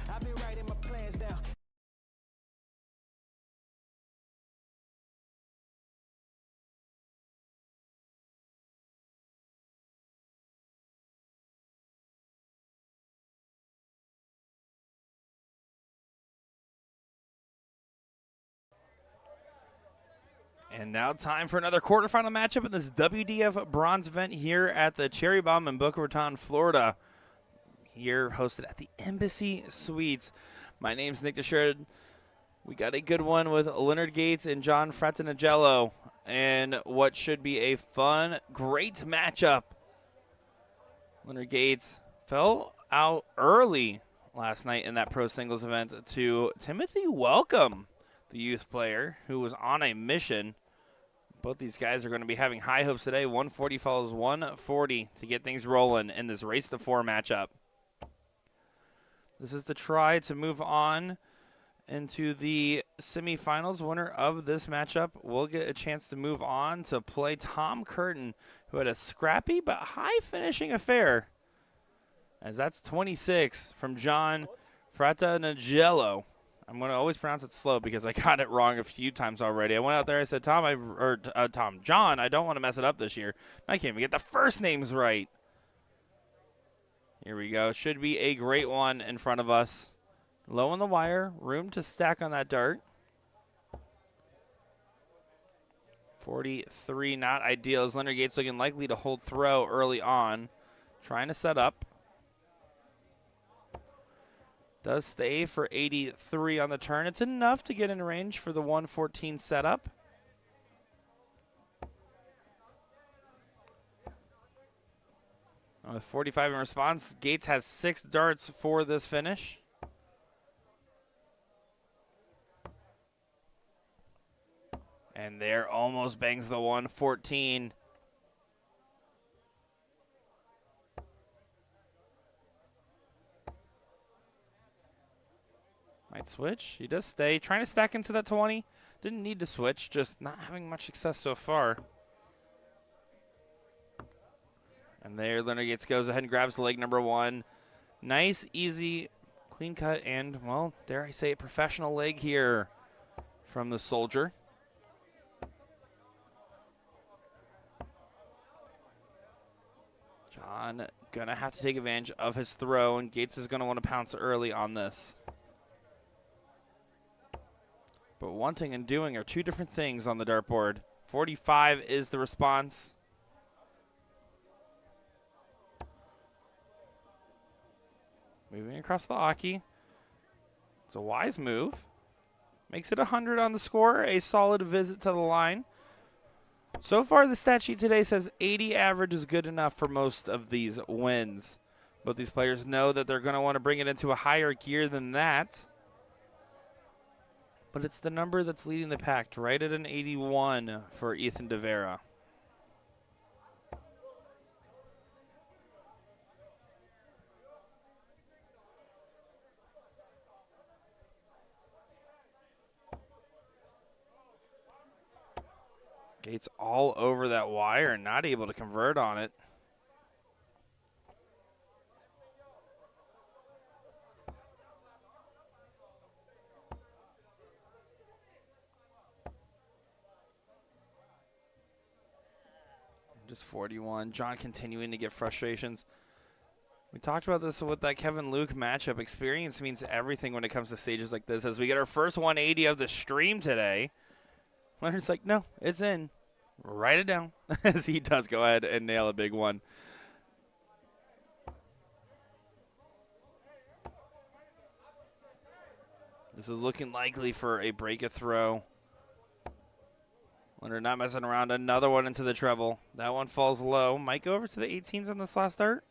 I've been writing my plans down. And now time for another quarterfinal matchup in this WDF bronze event here at the Cherry Bomb in Boca Raton, Florida. Here hosted at the Embassy Suites. My name's Nick DeSherd. We got a good one with Leonard Gates and John Fratanagello. And what should be a fun, great matchup. Leonard Gates fell out early last night in that pro singles event to Timothy Welcome, the youth player who was on a mission. Both these guys are going to be having high hopes today. 140 follows 140 to get things rolling in this race to 4 matchup. This is to try to move on into the semifinals. Winner of this matchup will get a chance to move on to play Tom Curtin, who had a scrappy but high finishing affair. As that's 26 from John Fratanagello. I'm going to always pronounce it slow because I got it wrong a few times already. I went out there, I said, John, I don't want to mess it up this year. I can't even get the first names right. Here we go. Should be a great one in front of us. Low on the wire, room to stack on that dart. 43, not ideal, as Leonard Gates looking likely to hold throw early on. Trying to set up. Does stay for 83 on the turn. It's enough to get in range for the 114 setup. With 45 in response, Gates has 6 darts for this finish. And there almost bangs the 114. not switch. He does stay. Trying to stack into that 20. Didn't need to switch, just not having much success so far. And there, Leonard Gates goes ahead and grabs leg number 1. Nice, easy, clean cut, and, well, dare I say it, professional leg here from the soldier. John gonna have to take advantage of his throw, and Gates is gonna want to pounce early on this. But wanting and doing are two different things on the dartboard. 45 is the response. Moving across the hockey. It's a wise move. Makes it 100 on the score. A solid visit to the line. So far, the stat sheet today says 80 average is good enough for most of these wins. But these players know that they're going to want to bring it into a higher gear than that. But it's the number that's leading the pack, right at an 81 for Ethan DeVera. Gates all over that wire and not able to convert on it. Just 41. John continuing to get frustrations. We talked about this with that Kevin Luke matchup. Experience means everything when it comes to stages like this. As we get our first 180 of the stream today, Leonard's like, no, it's in. Write it down. As he does go ahead and nail a big one. This is looking likely for a break a throw. Leonard not messing around. Another one into the treble. That one falls low. Might go over to the 18s on this last dart.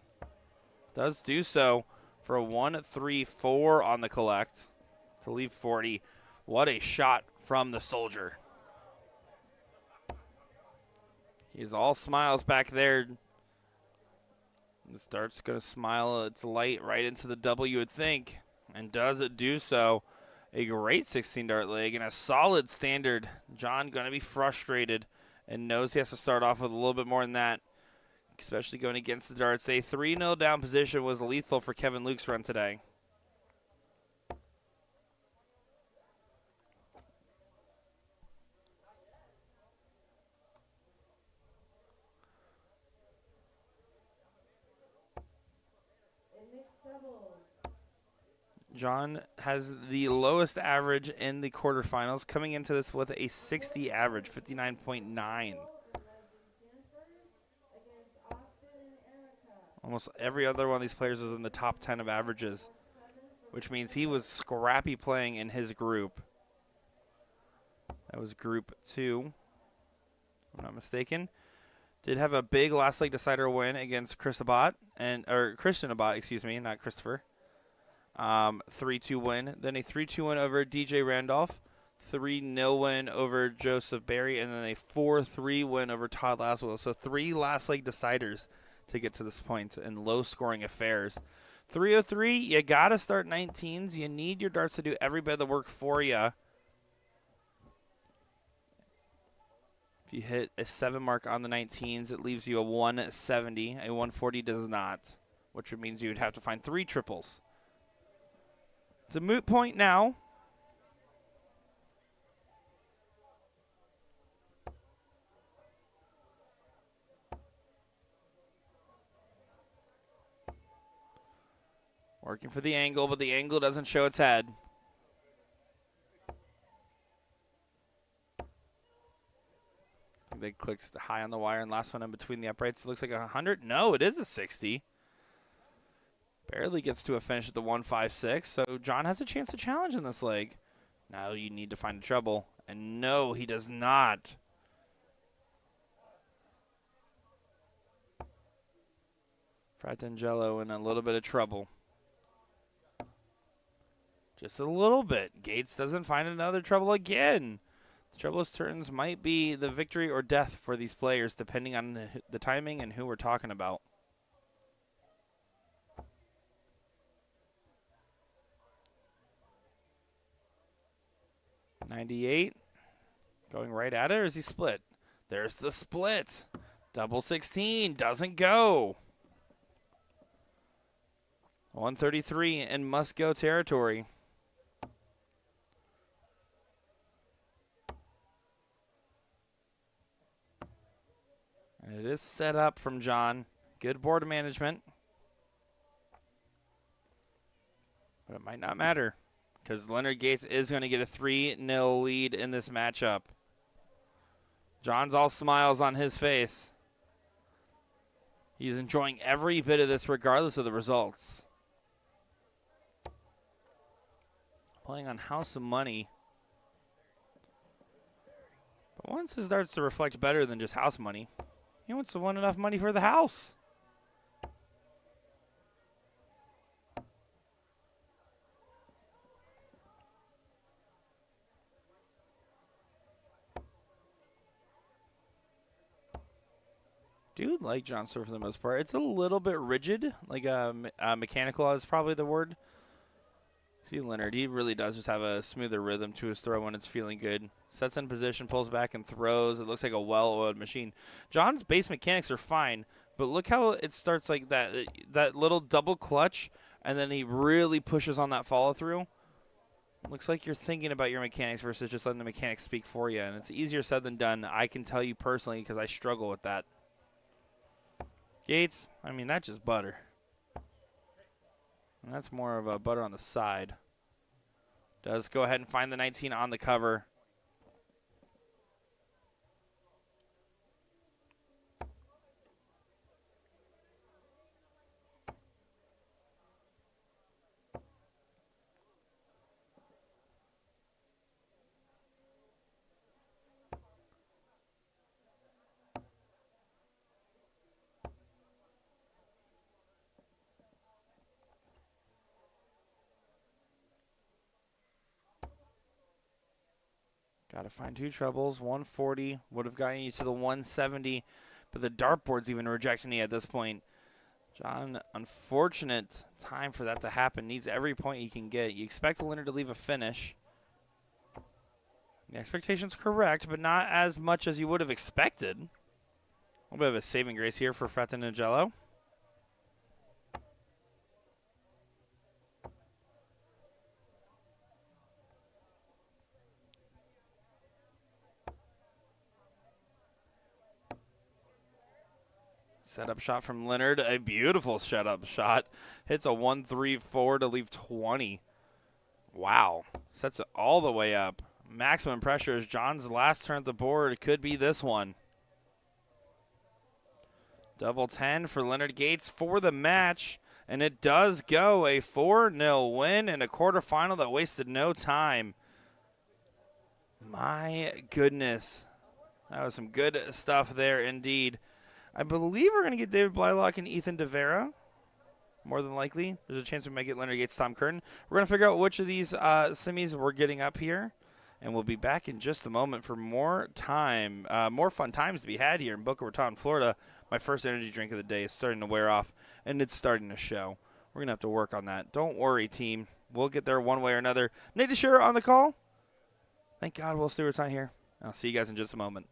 Does do so for a 1-3-4 on the collect to leave 40. What a shot from the soldier. He's all smiles back there. This dart's going to smile its light right into the double, you would think. And does it do so. A great 16 dart leg and a solid standard. John going to be frustrated and knows he has to start off with a little bit more than that, especially going against the darts. A 3-0 down position was lethal for Kevin Luke's run today. John has the lowest average in the quarterfinals, coming into this with a 60 average, 59.9. Almost every other one of these players was in the top 10 of averages, which means he was scrappy playing in his group. That was group 2, if I'm not mistaken. Did have a big last leg decider win against Christian Abbott, excuse me, not Christopher. 3-2 win. Then a 3-2 win over DJ Randolph. 3-0 win over Joseph Berry. And then a 4-3 win over Todd Laswell. So 3 last leg deciders to get to this point in low scoring affairs. 303, you got to start 19s. You need your darts to do every bit of the work for you. If you hit a 7 mark on the 19s, it leaves you a 170. A 140 does not, which means you would have to find 3 triples. It's a moot point now. Working for the angle, but the angle doesn't show its head. They clicked high on the wire, and last one in between the uprights. It looks like 100. No, it is a 60. Barely gets to a finish at the 156, so John has a chance to challenge in this leg. Now you need to find a treble, and no, he does not. Fratangelo in a little bit of trouble. Just a little bit. Gates doesn't find another treble again. The trebleless turns might be the victory or death for these players, depending on the timing and who we're talking about. 98. Going right at it, or is he split? There's the split. Double 16. Doesn't go. 133 in must-go territory. And it is set up from John. Good board management. But it might not matter because Leonard Gates is going to get a 3-0 lead in this matchup. John's all smiles on his face. He's enjoying every bit of this regardless of the results. Playing on House of Money. But once it starts to reflect better than just house money, he wants to win enough money for the house. Dude, like John Stewart for the most part. It's a little bit rigid, like mechanical is probably the word. See Leonard, he really does just have a smoother rhythm to his throw when it's feeling good. Sets in position, pulls back and throws. It looks like a well-oiled machine. John's base mechanics are fine, but look how it starts like that little double clutch, and then he really pushes on that follow-through. Looks like you're thinking about your mechanics versus just letting the mechanics speak for you, and it's easier said than done. I can tell you personally because I struggle with that. Gates, I mean, that's just butter. And that's more of a butter on the side. Does go ahead and find the 19 on the cover. Got to find two trebles. 140 would have gotten you to the 170, but the dartboard's even rejecting you at this point. John, unfortunate time for that to happen. Needs every point he can get. You expect Leonard to leave a finish. The expectation's correct, but not as much as you would have expected. A little bit of a saving grace here for Fratinigello. Setup shot from Leonard, a beautiful setup shot. Hits a 1-3-4 to leave 20. Wow, sets it all the way up. Maximum pressure as John's last turn at the board could be this one. Double 10 for Leonard Gates for the match, and it does go. A 4-0 win in a quarterfinal that wasted no time. My goodness, that was some good stuff there indeed. I believe we're going to get David Blylock and Ethan DeVera. More than likely. There's a chance we might get Leonard Gates, Tom Curtin. We're going to figure out which of these semis we're getting up here. And we'll be back in just a moment for more time, more fun times to be had here in Boca Raton, Florida. My first energy drink of the day is starting to wear off, and it's starting to show. We're going to have to work on that. Don't worry, team. We'll get there one way or another. Nate DeShure on the call. Thank God Will Stewart's not here. I'll see you guys in just a moment.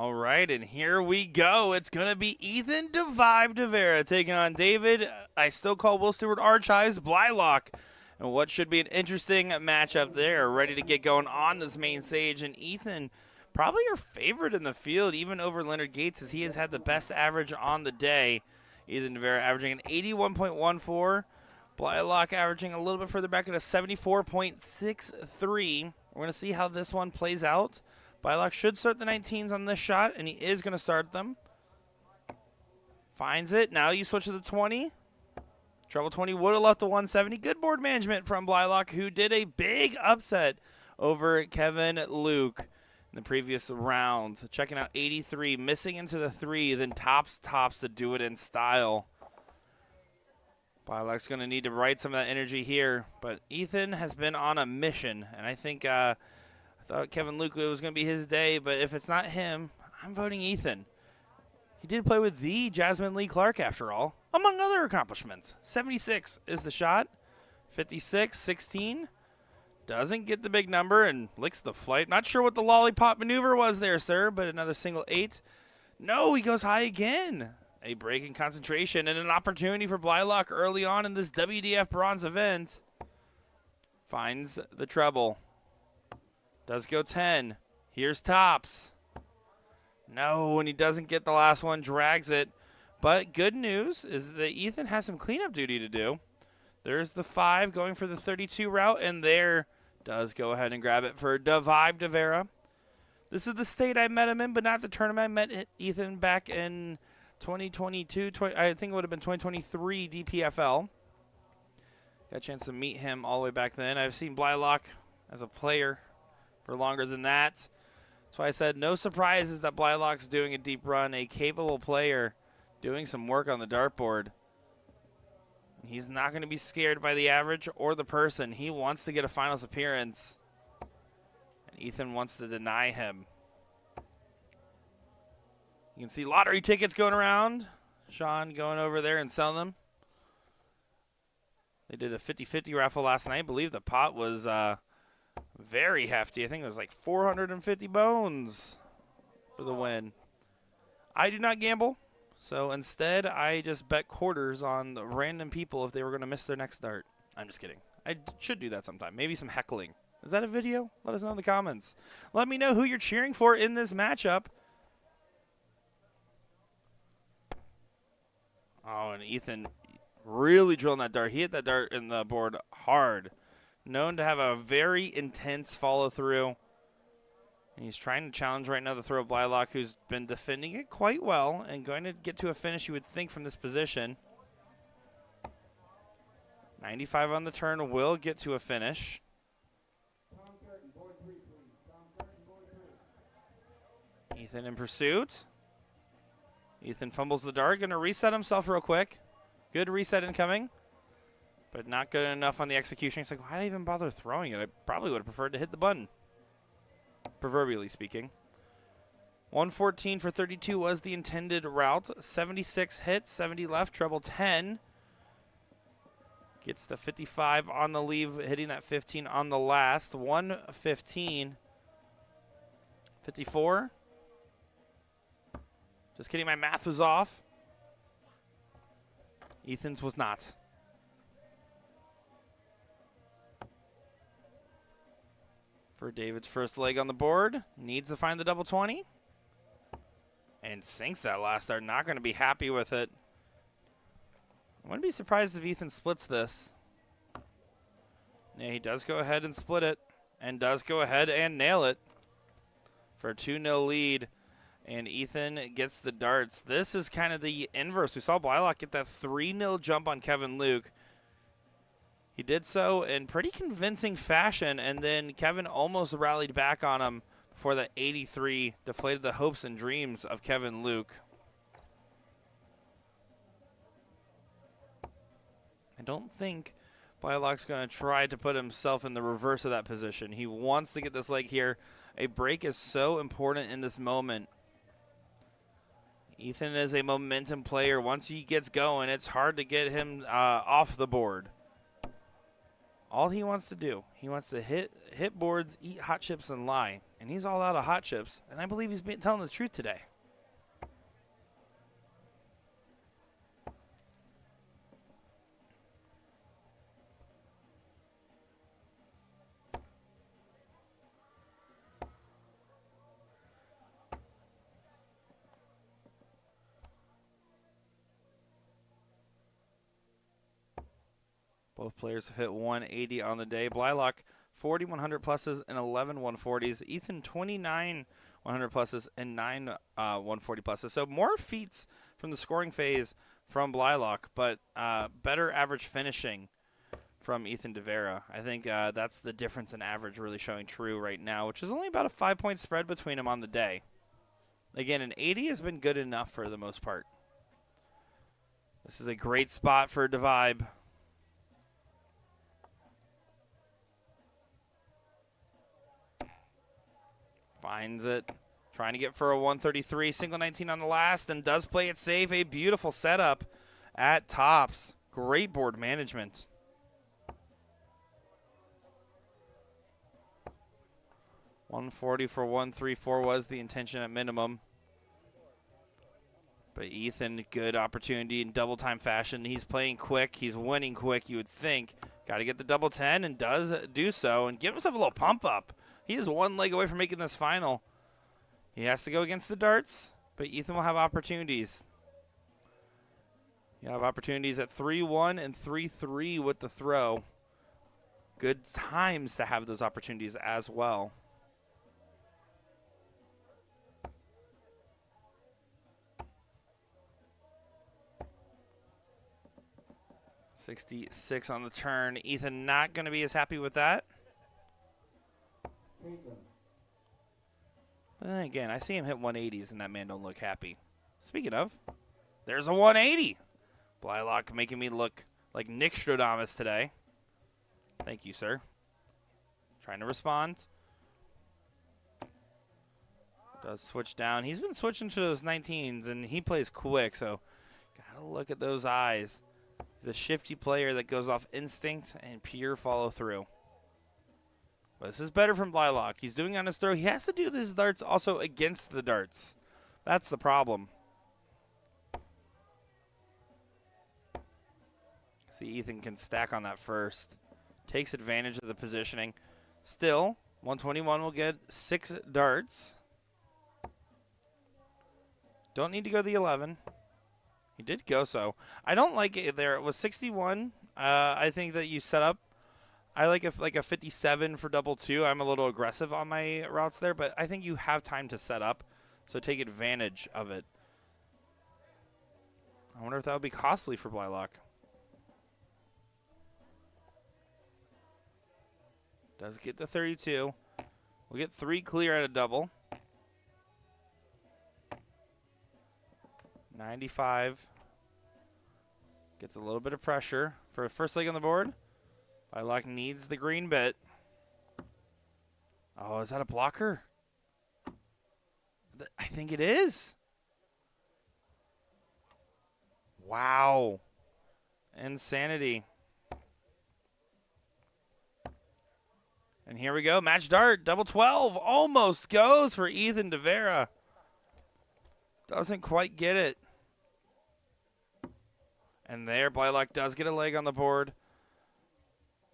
All right, and here we go. It's going to be Ethan Devive Devera taking on David, I still call Will Stewart Archives, Blylock. And what should be an interesting matchup there. Ready to get going on this main stage. And Ethan, probably your favorite in the field, even over Leonard Gates, as he has had the best average on the day. Ethan Devera averaging an 81.14. Blylock averaging a little bit further back at a 74.63. We're going to see how this one plays out. Blylock should start the 19s on this shot, and he is going to start them. Finds it. Now you switch to the 20. Treble 20 would have left the 170. Good board management from Blylock, who did a big upset over Kevin Luke in the previous round. Checking out 83, missing into the 3, then tops to do it in style. Blylock's going to need to right some of that energy here, but Ethan has been on a mission, and I think I thought Kevin Luke was going to be his day, but if it's not him, I'm voting Ethan. He did play with the Jasmine Lee Clark after all, among other accomplishments. 76 is the shot, 56, 16. Doesn't get the big number and licks the flight. Not sure what the lollipop maneuver was there, sir, but another single 8. No, he goes high again. A break in concentration and an opportunity for Blylock early on in this WDF bronze event. Finds the treble. Does go 10. Here's tops. No, and he doesn't get the last one, drags it. But good news is that Ethan has some cleanup duty to do. There's the 5 going for the 32 route, and there does go ahead and grab it for Devive Devera. This is the state I met him in, but not the tournament. I met Ethan back in 2022, I think it would have been 2023 DPFL. Got a chance to meet him all the way back then. I've seen Blylock as a player for longer than that. That's why I said no surprises that Blylock's doing a deep run, a capable player doing some work on the dartboard. He's not going to be scared by the average or the person. He wants to get a finals appearance, and Ethan wants to deny him. You can see lottery tickets going around. Sean going over there and selling them. They did a 50-50 raffle last night. I believe the pot was very hefty. I think it was like 450 bones for the win. I do not gamble, so instead I just bet quarters on the random people if they were going to miss their next dart. I'm just kidding. I should do that sometime. Maybe some heckling. Is that a video? Let us know in the comments. Let me know who you're cheering for in this matchup. Oh, and Ethan really drilling that dart. He hit that dart in the board hard. Known to have a very intense follow-through. And he's trying to challenge right now the throw of Blylock, who's been defending it quite well and going to get to a finish, you would think, from this position. 95 on the turn will get to a finish. Ethan in pursuit. Ethan fumbles the dart, going to reset himself real quick. Good reset incoming, but not good enough on the execution. He's like, why did I even bother throwing it? I probably would have preferred to hit the button, proverbially speaking. 114 for 32 was the intended route. 76 hits, 70 left, treble 10. Gets the 55 on the leave, hitting that 15 on the last. 115. 54. Just kidding, my math was off. Ethan's was not. For David's first leg on the board, needs to find the double 20. And sinks that last dart, not going to be happy with it. I wouldn't be surprised if Ethan splits this. Yeah, he does go ahead and split it, and does go ahead and nail it for a 2-0 lead. And Ethan gets the darts. This is kind of the inverse. We saw Blylock get that 3-0 jump on Kevin Luke. He did so in pretty convincing fashion, and then Kevin almost rallied back on him before the 83 deflated the hopes and dreams of Kevin Luke. I don't think Blylock's going to try to put himself in the reverse of that position. He wants to get this leg here. A break is so important in this moment. Ethan is a momentum player. Once he gets going, it's hard to get him off the board. All he wants to do, he wants to hit boards, eat hot chips, and lie. And he's all out of hot chips. And I believe he's been telling the truth today. Both players have hit 180 on the day. Blylock, 40 100 pluses and 11 140s. Ethan, 29 100 pluses and 9 140 pluses. So more feats from the scoring phase from Blylock, but better average finishing from Ethan DeVera. I think that's the difference in average really showing true right now, which is only about a 5-point spread between them on the day. Again, an 80 has been good enough for the most part. This is a great spot for Devibe. Finds it. Trying to get for a 133. Single 19 on the last and does play it safe. A beautiful setup at tops. Great board management. $140 for 134 was the intention at minimum. But Ethan, good opportunity in double time fashion. He's playing quick. He's winning quick, you would think. Got to get the double 10 and does do so and give himself a little pump up. He is one leg away from making this final. He has to go against the darts, but Ethan will have opportunities. You have opportunities at 3-1 and 3-3 with the throw. Good times to have those opportunities as well. $66 on the turn. Ethan not going to be as happy with that. But then again, I see him hit 180s, and that man don't look happy. Speaking of, there's a 180. Blylock making me look like Nick Stradamus today. Thank you, sir. Trying to respond. Does switch down. He's been switching to those 19s, and he plays quick, so got to look at those eyes. He's a shifty player that goes off instinct and pure follow-through. But this is better from Blylock. He's doing on his throw. He has to do these darts also against the darts. That's the problem. See, Ethan can stack on that first. Takes advantage of the positioning. Still, 121 will get 6 darts. Don't need to go the 11. He did go so. I don't like it there. It was 61. I think that you set up. I like a 57 for double 2. I'm a little aggressive on my routes there, but I think you have time to set up, so take advantage of it. I wonder if that would be costly for Blylock. Does get to 32. We'll get 3 clear at a double. 95. Gets a little bit of pressure for the first leg on the board. Blylock needs the green bit. Oh, is that a blocker? I think it is. Wow. Insanity. And here we go. Match dart. Double 12. Almost goes for Ethan DeVera. Doesn't quite get it. And there, Blylock does get a leg on the board.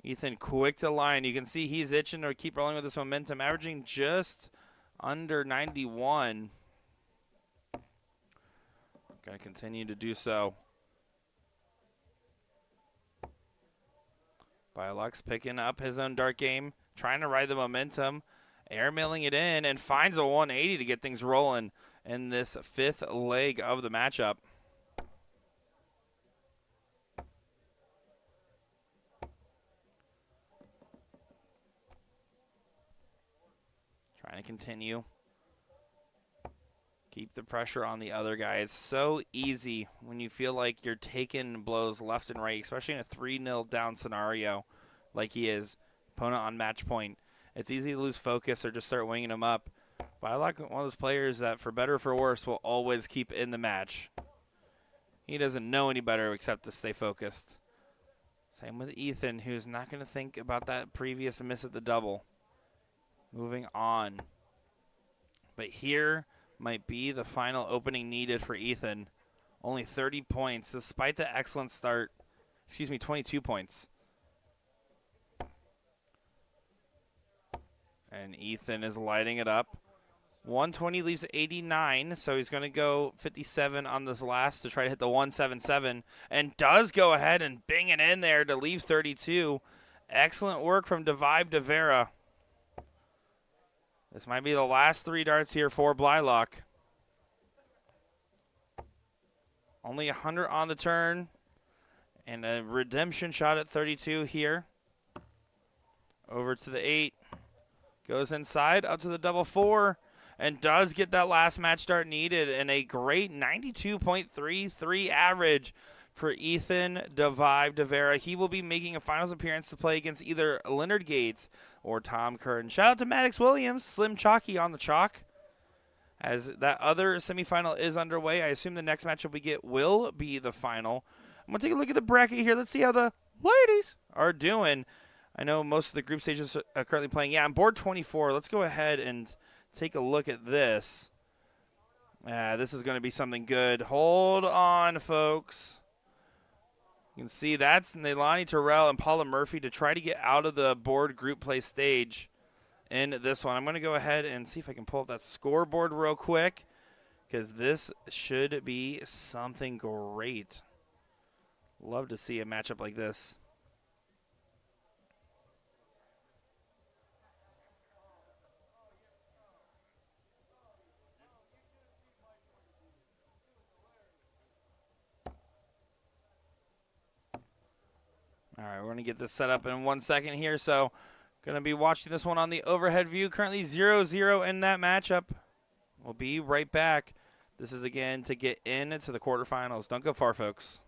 Ethan quick to line. You can see he's itching to keep rolling with this momentum, averaging just under 91. Going to continue to do so. Blylock's picking up his own dart game, trying to ride the momentum, airmailing it in, and finds a 180 to get things rolling in this 5th leg of the matchup. Trying to continue. Keep the pressure on the other guy. It's so easy when you feel like you're taking blows left and right, especially in a 3-0 down scenario like he is. Opponent on match point. It's easy to lose focus or just start winging him up. But I like one of those players that, for better or for worse, will always keep in the match. He doesn't know any better except to stay focused. Same with Ethan, who's not going to think about that previous miss at the double. Moving on. But here might be the final opening needed for Ethan. Only 30 points, despite the excellent start. 22 points. And Ethan is lighting it up. 120 leaves 89, so he's going to go 57 on this last to try to hit the 177, and does go ahead and bing it in there to leave 32. Excellent work from Devive Devera. This might be the last 3 darts here for Blylock. Only 100 on the turn, and a redemption shot at 32 here. Over to the 8. Goes inside, up to the double 4. And does get that last match start needed, and a great 92.33 average for Ethan Devive Devera. He will be making a finals appearance to play against either Leonard Gates or Tom Curran. Shout out to Maddox Williams, Slim Chalky on the chalk. As that other semifinal is underway, I assume the next matchup we get will be the final. I'm going to take a look at the bracket here. Let's see how the ladies are doing. I know most of the group stages are currently playing. Yeah, on board 24. Let's go ahead and take a look at this. This is going to be something good. Hold on, folks. You can see that's Neilani Terrell and Paula Murphy to try to get out of the board group play stage in this one. I'm going to go ahead and see if I can pull up that scoreboard real quick, because this should be something great. Love to see a matchup like this. All right, we're going to get this set up in 1 second here. So, going to be watching this one on the overhead view. Currently 0-0 in that matchup. We'll be right back. This is, again, to get into the quarterfinals. Don't go far, folks.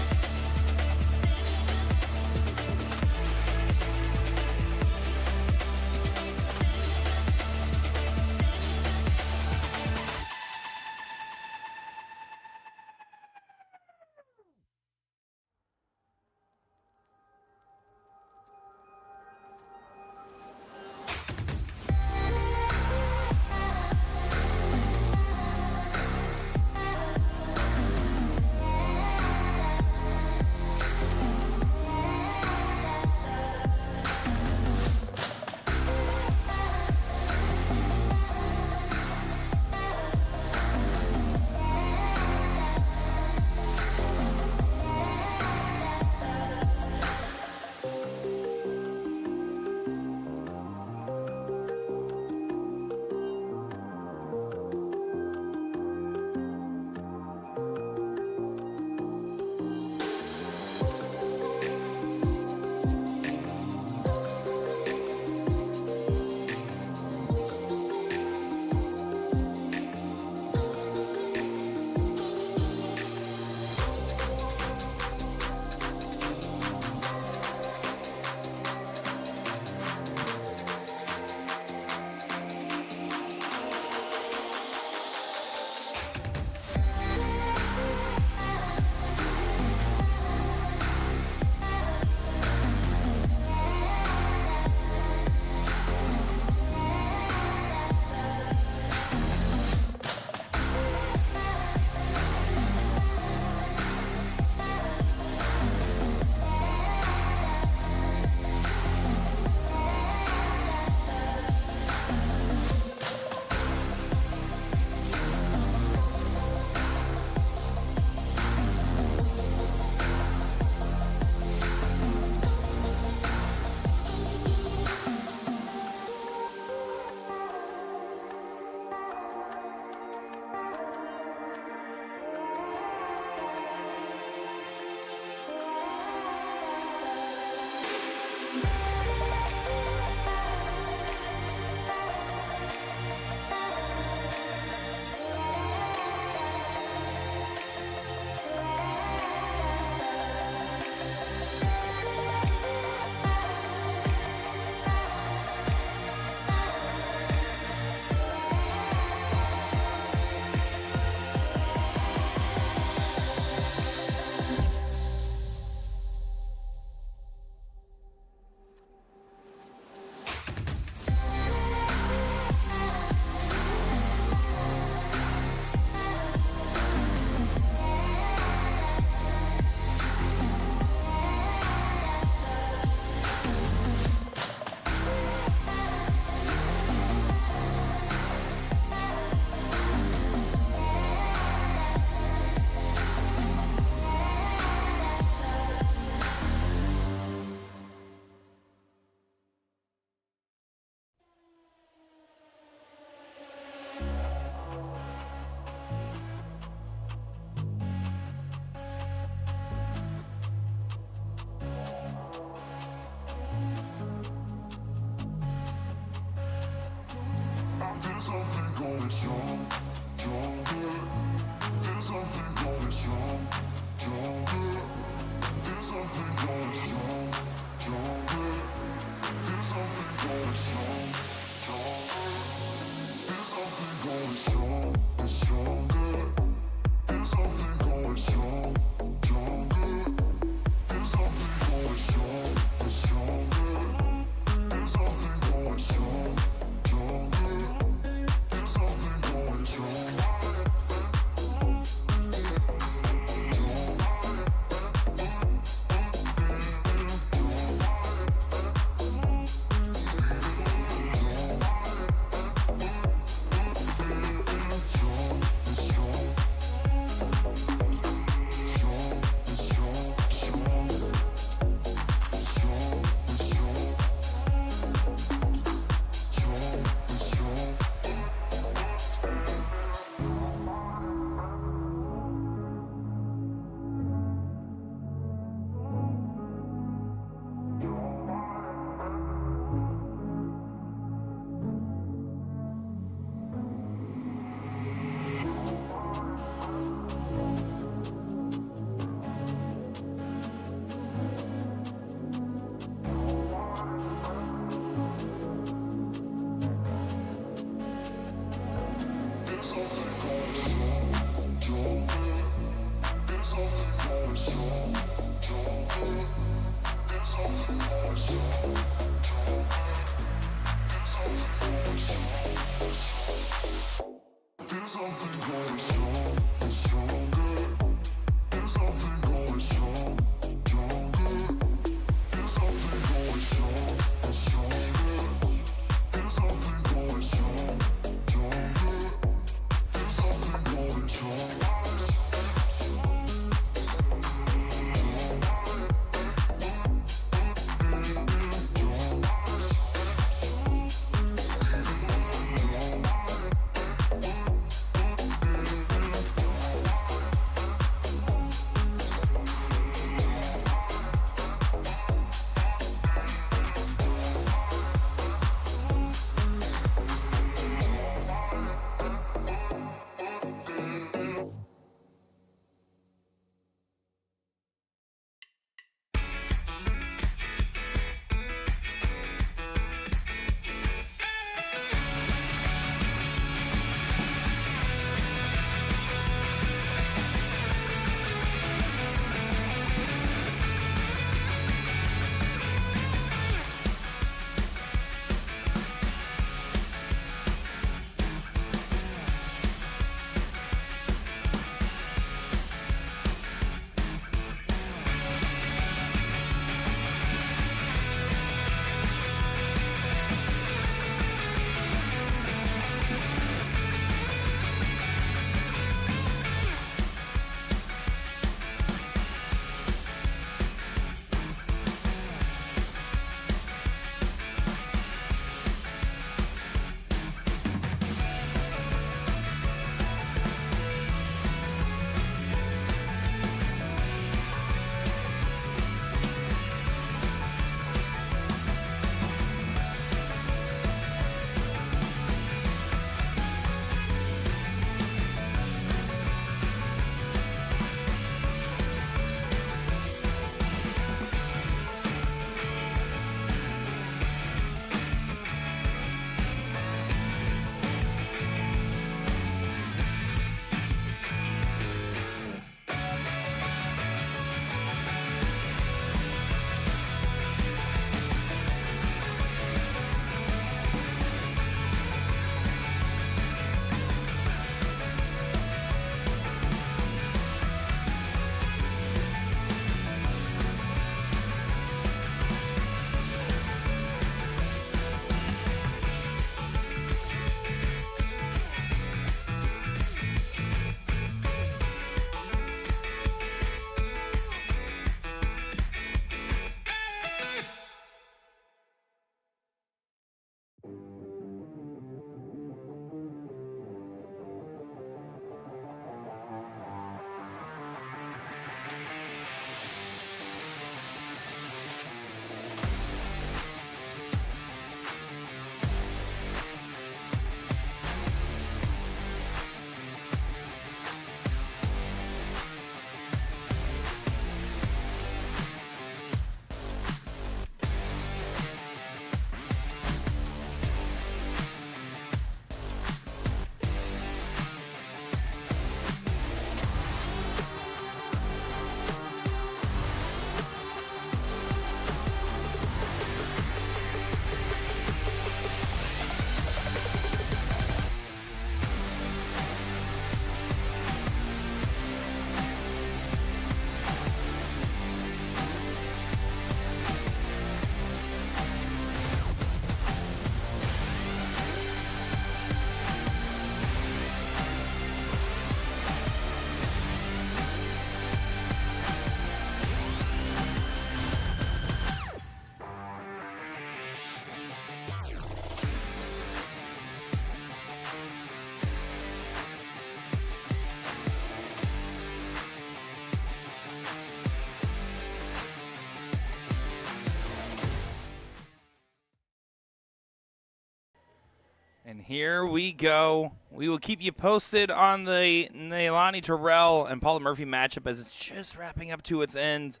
And here we go. We will keep you posted on the Neilani Terrell and Paula Murphy matchup as it's just wrapping up to its end.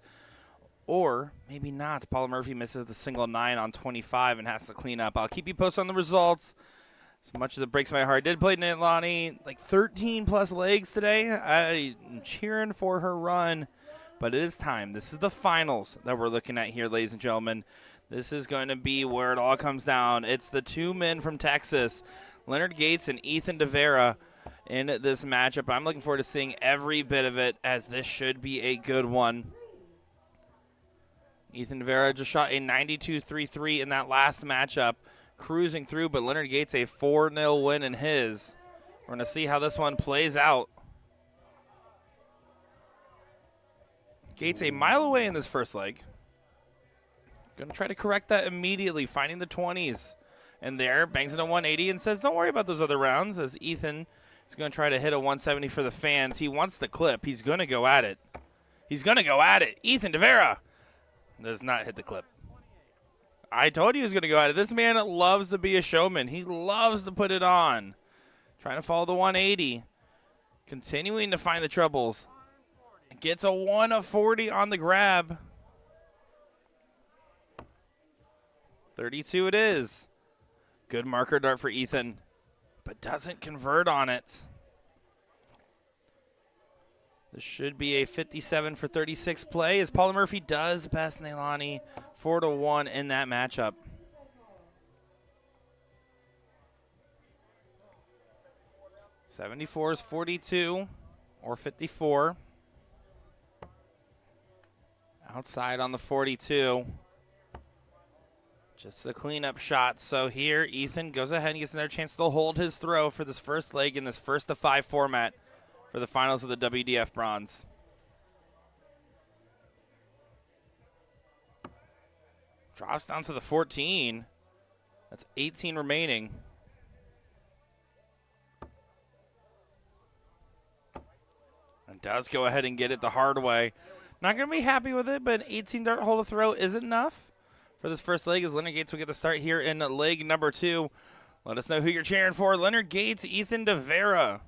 Or maybe not. Paula Murphy misses the single 9 on 25 and has to clean up. I'll keep you posted on the results. As much as it breaks my heart, did play Neilani like 13-plus legs today. I'm cheering for her run, but it is time. This is the finals that we're looking at here, ladies and gentlemen. This is going to be where it all comes down. It's the two men from Texas, Leonard Gates and Ethan DeVera, in this matchup. I'm looking forward to seeing every bit of it, as this should be a good one. Ethan DeVera just shot a 92.33 in that last matchup, cruising through, but Leonard Gates a 4-0 win in his. We're going to see how this one plays out. Gates a mile away in this first leg. Going to try to correct that immediately, finding the 20s. And there, bangs in a 180 and says, don't worry about those other rounds, as Ethan is going to try to hit a 170 for the fans. He wants the clip. He's going to go at it. He's going to go at it. Ethan DeVera does not hit the clip. I told you he was going to go at it. This man loves to be a showman. He loves to put it on. Trying to follow the 180. Continuing to find the troubles. Gets a 1 of 40 on the grab. 32 it is. Good marker dart for Ethan, but doesn't convert on it. This should be a 57 for 36 play, as Paula Murphy does pass Neilani 4-1 in that matchup. '74 is 42 or 54. Outside on the 42. Just a cleanup shot. So here, Ethan goes ahead and gets another chance to hold his throw for this first leg in this 1-5 format for the finals of the WDF Bronze. Drops down to the 14. That's 18 remaining. And does go ahead and get it the hard way. Not going to be happy with it, but an 18 dart hold to throw isn't enough for this first leg, as Leonard Gates will get the start here in leg number 2. Let us know who you're cheering for. Leonard Gates, Ethan DeVera.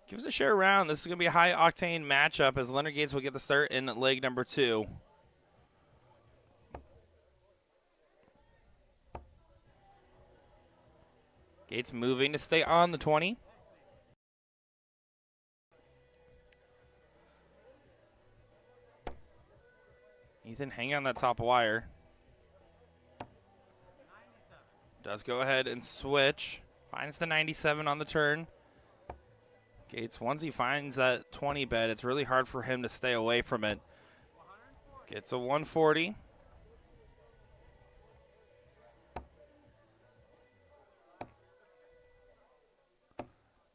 Give us a share around. This is going to be a high-octane matchup, as Leonard Gates will get the start in leg number 2. Gates moving to stay on the 20. Ethan hanging on that top wire. Does go ahead and switch. Finds the 97 on the turn. Gates, once he finds that 20 bed, it's really hard for him to stay away from it. Gets a 140.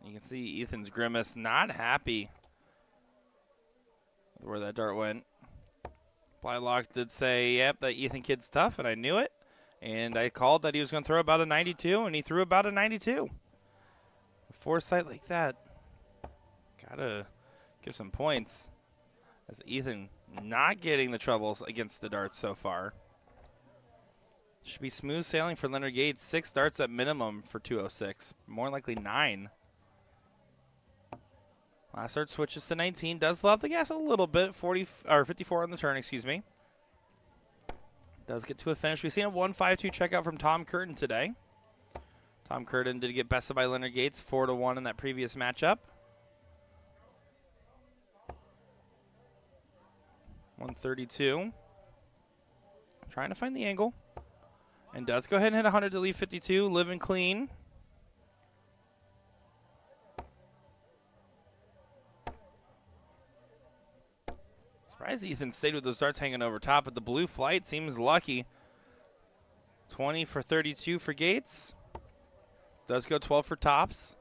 You can see Ethan's grimace, not happy with where that dart went. Blylock did say, yep, that Ethan kid's tough, and I knew it. And I called that he was going to throw about a 92, and he threw about a 92. A foresight like that. Got to give some points, as Ethan not getting the troubles against the darts so far. Should be smooth sailing for Leonard Gates. 6 darts at minimum for 206. More likely 9. Last dart switches to 19. Does love the gas a little bit. 54 on the turn, excuse me. Does get to a finish. We've seen a 1-5-2 checkout from Tom Curtin today. Tom Curtin did get bested by Leonard Gates 4-1 in that previous matchup. 132. Trying to find the angle. And does go ahead and hit 100 to leave 52. Living clean. Surprised Ethan stayed with those darts hanging over top, but the blue flight seems lucky. 20 for 32 for Gates. Does go 12 for tops.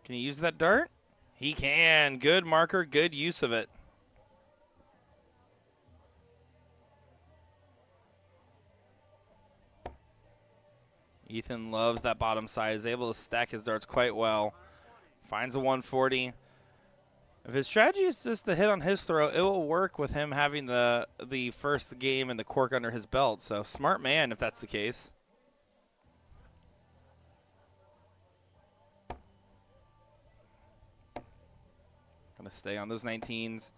Can he use that dart? He can. Good marker, good use of it. Ethan loves that bottom side. Is able to stack his darts quite well. Finds a 140. If his strategy is just to hit on his throw, it will work with him having the first game and the cork under his belt. So smart man if that's the case. Going to stay on those 19s.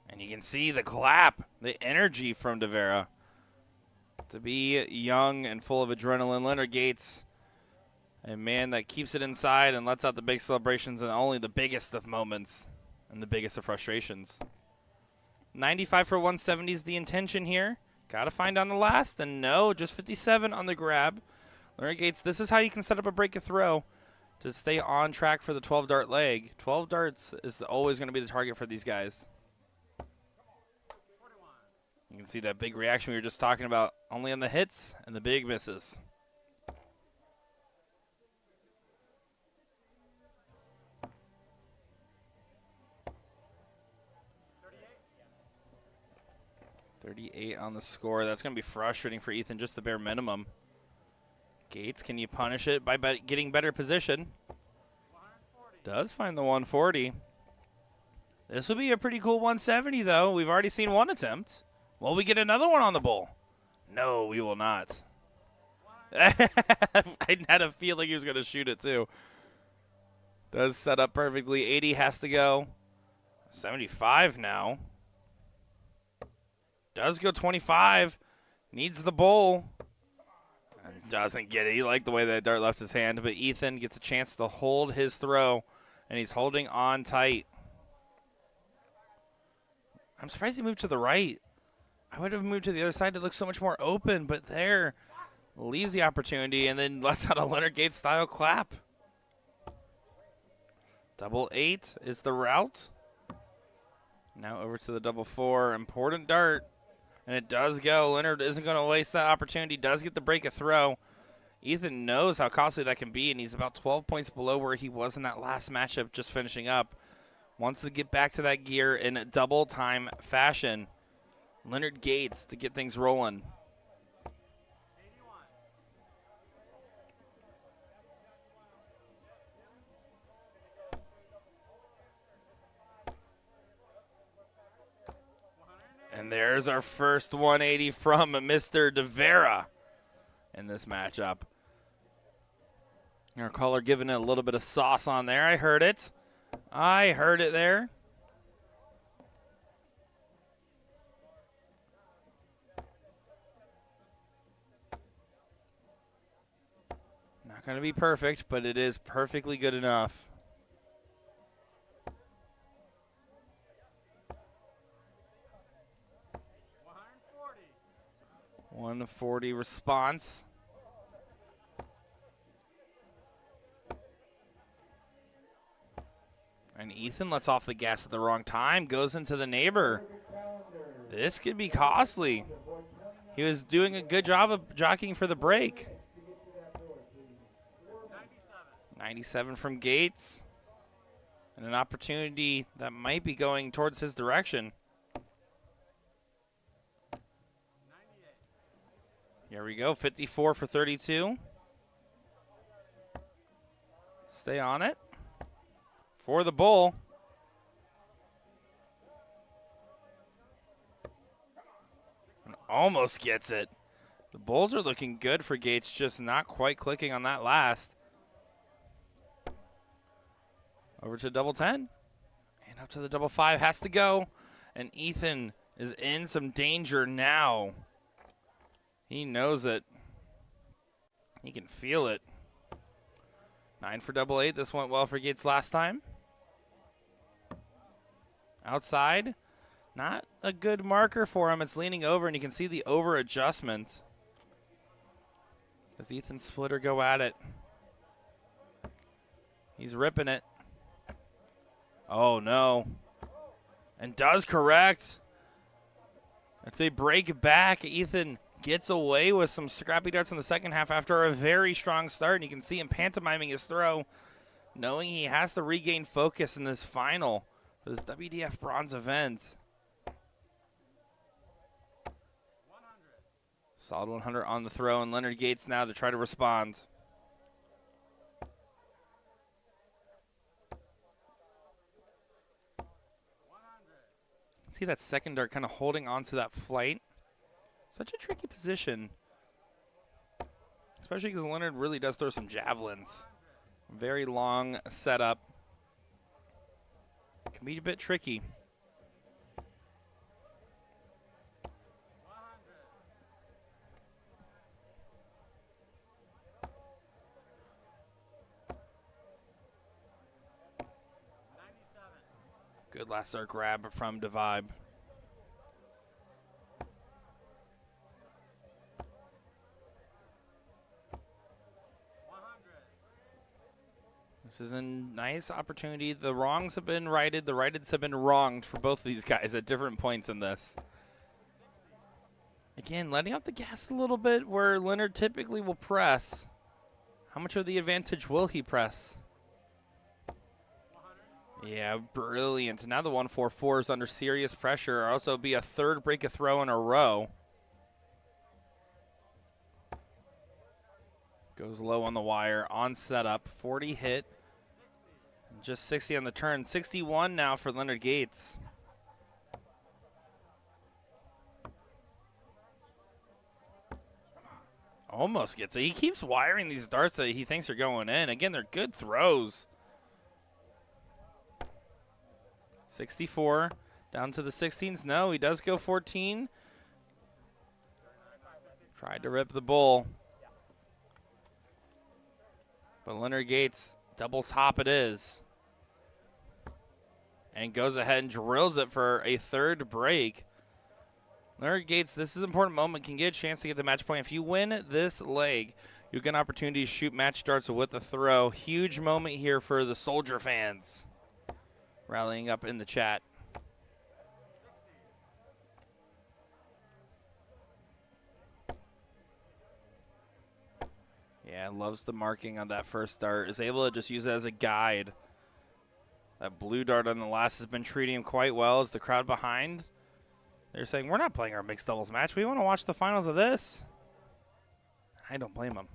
And you can see the clap, the energy from DeVera. To be young and full of adrenaline, Leonard Gates, a man that keeps it inside and lets out the big celebrations in only the biggest of moments and the biggest of frustrations. 95 for 170 is the intention here. Got to find on the last, and no, just 57 on the grab. Leonard Gates, this is how you can set up a break a throw to stay on track for the 12-dart leg. 12 darts is always going to be the target for these guys. You can see that big reaction we were just talking about, only on the hits and the big misses. .38 on the score. That's going to be frustrating for Ethan, just the bare minimum. Gates, can you punish it by getting better position? Does find the 140. This will be a pretty cool 170, though. We've already seen one attempt. Will we get another one on the bull? No, we will not. I had a feeling he was going to shoot it, too. Does set up perfectly. 80 has to go. 75 now. Does go 25. Needs the bull. And doesn't get it. He liked the way that dart left his hand, but Ethan gets a chance to hold his throw, and he's holding on tight. I'm surprised he moved to the right. I would have moved to the other side to look so much more open, but there leaves the opportunity and then lets out a Leonard Gates style clap. Double 8 is the route. Now over to the double 4. Important dart. And it does go. Leonard isn't going to waste that opportunity. Does get the break a throw. Ethan knows how costly that can be, and he's about 12 points below where he was in that last matchup just finishing up. Wants to get back to that gear in a double time fashion. Leonard Gates to get things rolling. And there's our first 180 from Mr. DeVera in this matchup. Our caller giving it a little bit of sauce on there. I heard it. I heard it there. Not going to be perfect, but it is perfectly good enough. .140 response. And Ethan lets off the gas at the wrong time, goes into the neighbor. This could be costly. He was doing a good job of jockeying for the break. 97 from Gates. And an opportunity that might be going towards his direction. Here we go, 54 for 32. Stay on it. For the bull. And almost gets it. The bulls are looking good for Gates, just not quite clicking on that last. Over to double 10. And up to the double 5 has to go. And Ethan is in some danger now. He knows it. He can feel it. 9 for double 8. This went well for Gates last time. Outside. Not a good marker for him. It's leaning over, and you can see the over adjustment. Does Ethan Splitter go at it? He's ripping it. Oh, no. And does correct. It's a break back. Ethan gets away with some scrappy darts in the second half after a very strong start. And you can see him pantomiming his throw, knowing he has to regain focus in this final, for this WDF bronze event. 100. Solid 100 on the throw, and Leonard Gates now to try to respond. See that second dart kind of holding on to that flight. Such a tricky position, especially because Leonard really does throw some javelins. Very long setup. Can be a bit tricky. Good last start grab from Devibe. This is a nice opportunity. The wrongs have been righted. The righteds have been wronged for both of these guys at different points in this. Again, letting off the gas a little bit where Leonard typically will press. How much of the advantage will he press? Yeah, brilliant. Now the 144 is under serious pressure. Also be a third break a throw in a row. Goes low on the wire, on setup, 40 hit. Just 60 on the turn. 61 now for Leonard Gates. Almost gets it. He keeps wiring these darts that he thinks are going in. Again, they're good throws. 64 down to the 16s. No, he does go 14. Tried to rip the bull. But Leonard Gates, double top it is. And goes ahead and drills it for a third break. Leonard Gates, this is an important moment, can get a chance to get the match point. If you win this leg, you get an opportunity to shoot match darts with the throw. Huge moment here for the Soldier fans. Rallying up in the chat. Yeah, loves the marking on that first dart. Is able to just use it as a guide. That blue dart on the last has been treating him quite well. As the crowd behind, they're saying, we're not playing our mixed doubles match. We want to watch the finals of this. I don't blame them.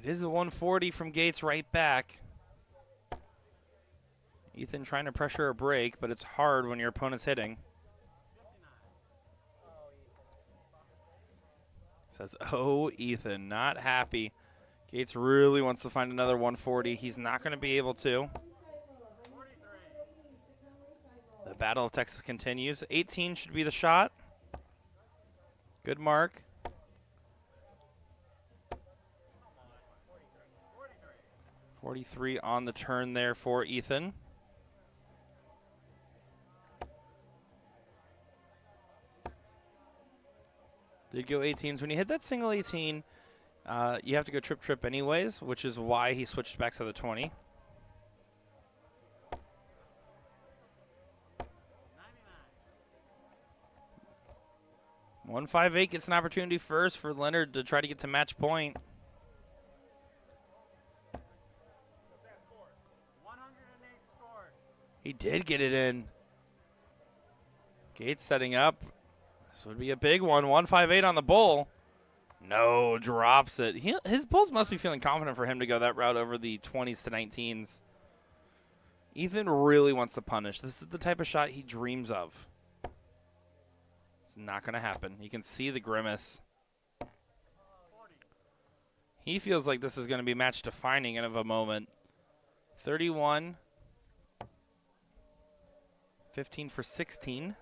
It is a 140 from Gates right back. Ethan trying to pressure a break, but it's hard when your opponent's hitting. Says, oh, Ethan, not happy. Gates really wants to find another 140. He's not going to be able to. The Battle of Texas continues. 18 should be the shot. Good mark. 43 on the turn there for Ethan. Did go 18s. When you hit that single 18, you have to go trip anyways, which is why he switched back to the 20. 158 gets an opportunity first for Leonard to try to get to match point. He did get it in. Gates setting up. This would be a big one. 158 on the bull. No, drops it. His bulls must be feeling confident for him to go that route over the 20s to 19s. Ethan really wants to punish. This is the type of shot he dreams of. It's not going to happen. You can see the grimace. He feels like this is going to be match defining in of a moment. 31. 15 for 16.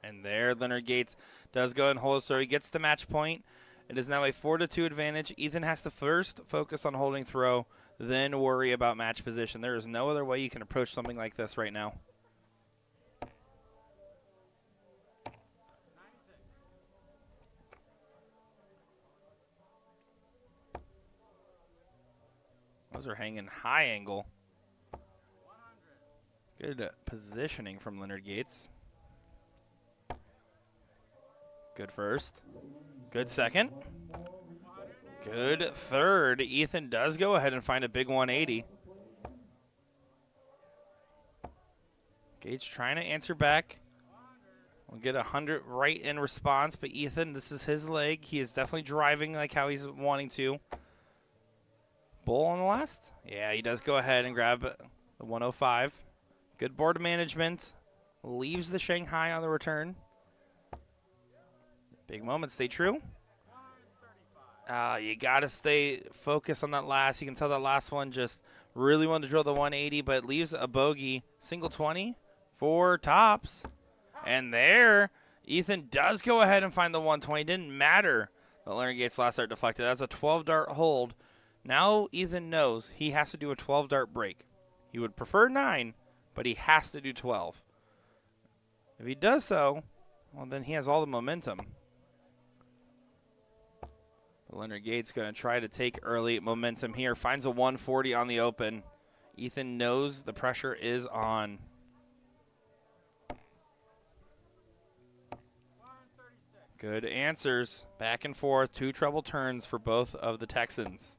And there, Leonard Gates does go and hold, so he gets to match point. It is now a 4-2 advantage. Ethan has to first focus on holding throw, then worry about match position. There is no other way you can approach something like this right now. Those are hanging high angle. Good positioning from Leonard Gates. Good first. Good second. Good third. Ethan does go ahead and find a big 180. Gates trying to answer back. We'll get 100 right in response, but Ethan, this is his leg. He is definitely driving like how he's wanting to. Bull on the last? Yeah, he does go ahead and grab the 105. Good board management. Leaves the Shanghai on the return. Big moment. Stay true. You got to stay focused on that last. You can tell that last one just really wanted to drill the 180, but it leaves a bogey. Single 20 for tops. And there, Ethan does go ahead and find the 120. Didn't matter that Leonard Gates' last dart deflected. That's a 12-dart hold. Now Ethan knows he has to do a 12-dart break. He would prefer 9, but he has to do 12. If he does so, well, then he has all the momentum. Leonard Gates going to try to take early momentum here. Finds a 140 on the open. Ethan knows the pressure is on. Good answers. Back and forth. 2 treble turns for both of the Texans.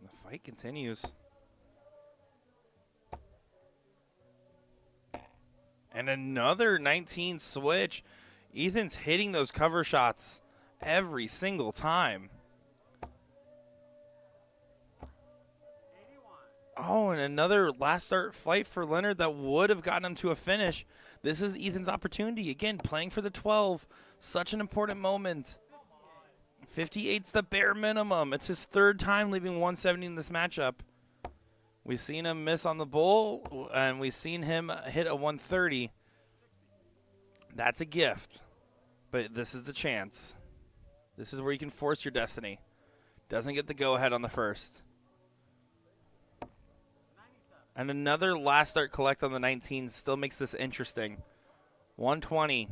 The fight continues. And another 19 switch. Ethan's hitting those cover shots every single time. Oh, and another last start flight for Leonard that would have gotten him to a finish. This is Ethan's opportunity. Again, playing for the 12. Such an important moment. 58's the bare minimum. It's his 3rd time leaving 170 in this matchup. We've seen him miss on the bull, and we've seen him hit a 130. That's a gift, but this is the chance. This is where you can force your destiny. Doesn't get the go-ahead on the first. And another last start collect on the 19 still makes this interesting. 120.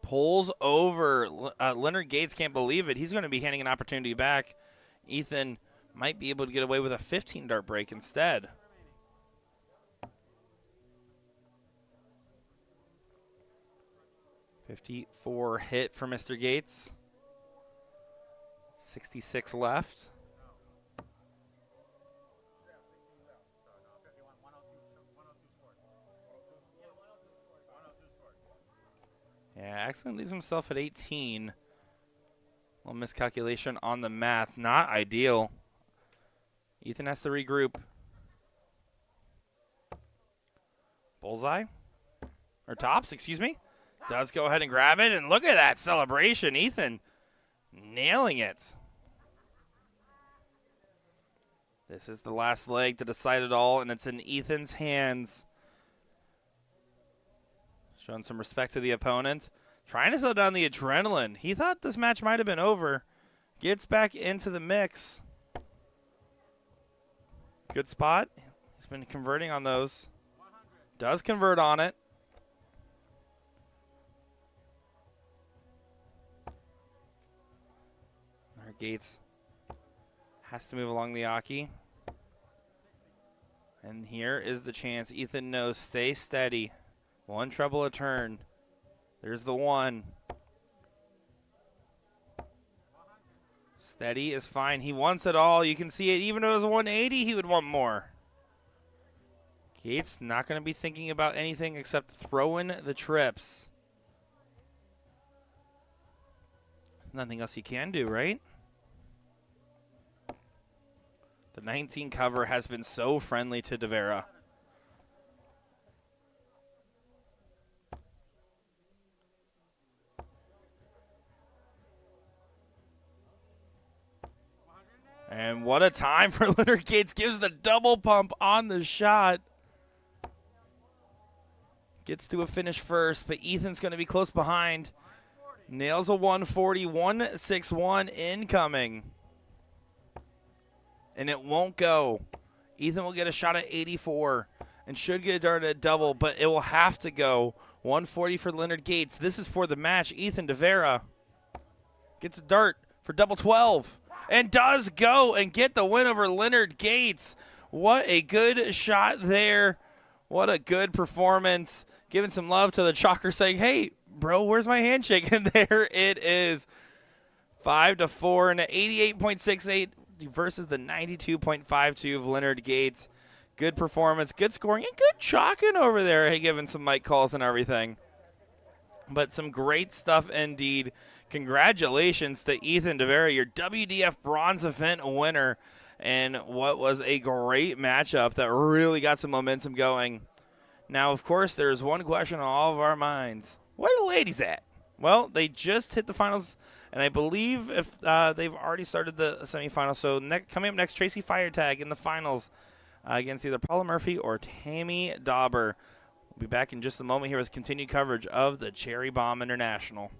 Pulls over. Leonard Gates can't believe it. He's going to be handing an opportunity back. Ethan might be able to get away with a 15-dart break instead. .54 hit for Mr. Gates. 66 left. Yeah, accidentally leaves himself at 18. A little miscalculation on the math. Not ideal. Ethan has to regroup. Bullseye? Or tops, excuse me. Does go ahead and grab it, and look at that celebration. Ethan nailing it. This is the last leg to decide it all, and it's in Ethan's hands. Showing some respect to the opponent. Trying to slow down the adrenaline. He thought this match might have been over. Gets back into the mix. Good spot. He's been converting on those. Does convert on it. Our Gates has to move along the Aki. And here is the chance. Ethan knows. Stay steady. 1 treble a turn. There's the 1. Steady is fine. He wants it all. You can see it. Even if it was a 180, he would want more. Gates not going to be thinking about anything except throwing the trips. There's nothing else he can do, right? The 19 cover has been so friendly to DeVera. And what a time for Leonard Gates. Gives the double pump on the shot. Gets to a finish first, but Ethan's going to be close behind. Nails a 140, 161 incoming. And it won't go. Ethan will get a shot at 84 and should get a dart at double, but it will have to go. 140 for Leonard Gates. This is for the match. Ethan DeVera gets a dart for double 12. And does go and get the win over Leonard Gates. What a good shot there. What a good performance. Giving some love to the chalker saying, hey, bro, where's my handshake? And there it is. 5-4 and 88.68 versus the 92.52 of Leonard Gates. Good performance, good scoring, and good chalking over there. Hey, giving some mic calls and everything. But some great stuff indeed. Congratulations to Ethan DeVera, your WDF bronze event winner. and what was a great matchup that really got some momentum going. Now, of course, there's one question on all of our minds. Where are the ladies at? Well, they just hit the finals, and I believe if they've already started the semifinals. So coming up next, Tracy Firetag in the finals against either Paula Murphy or Tammy Dauber. We'll be back in just a moment here with continued coverage of the Cherry Bomb International.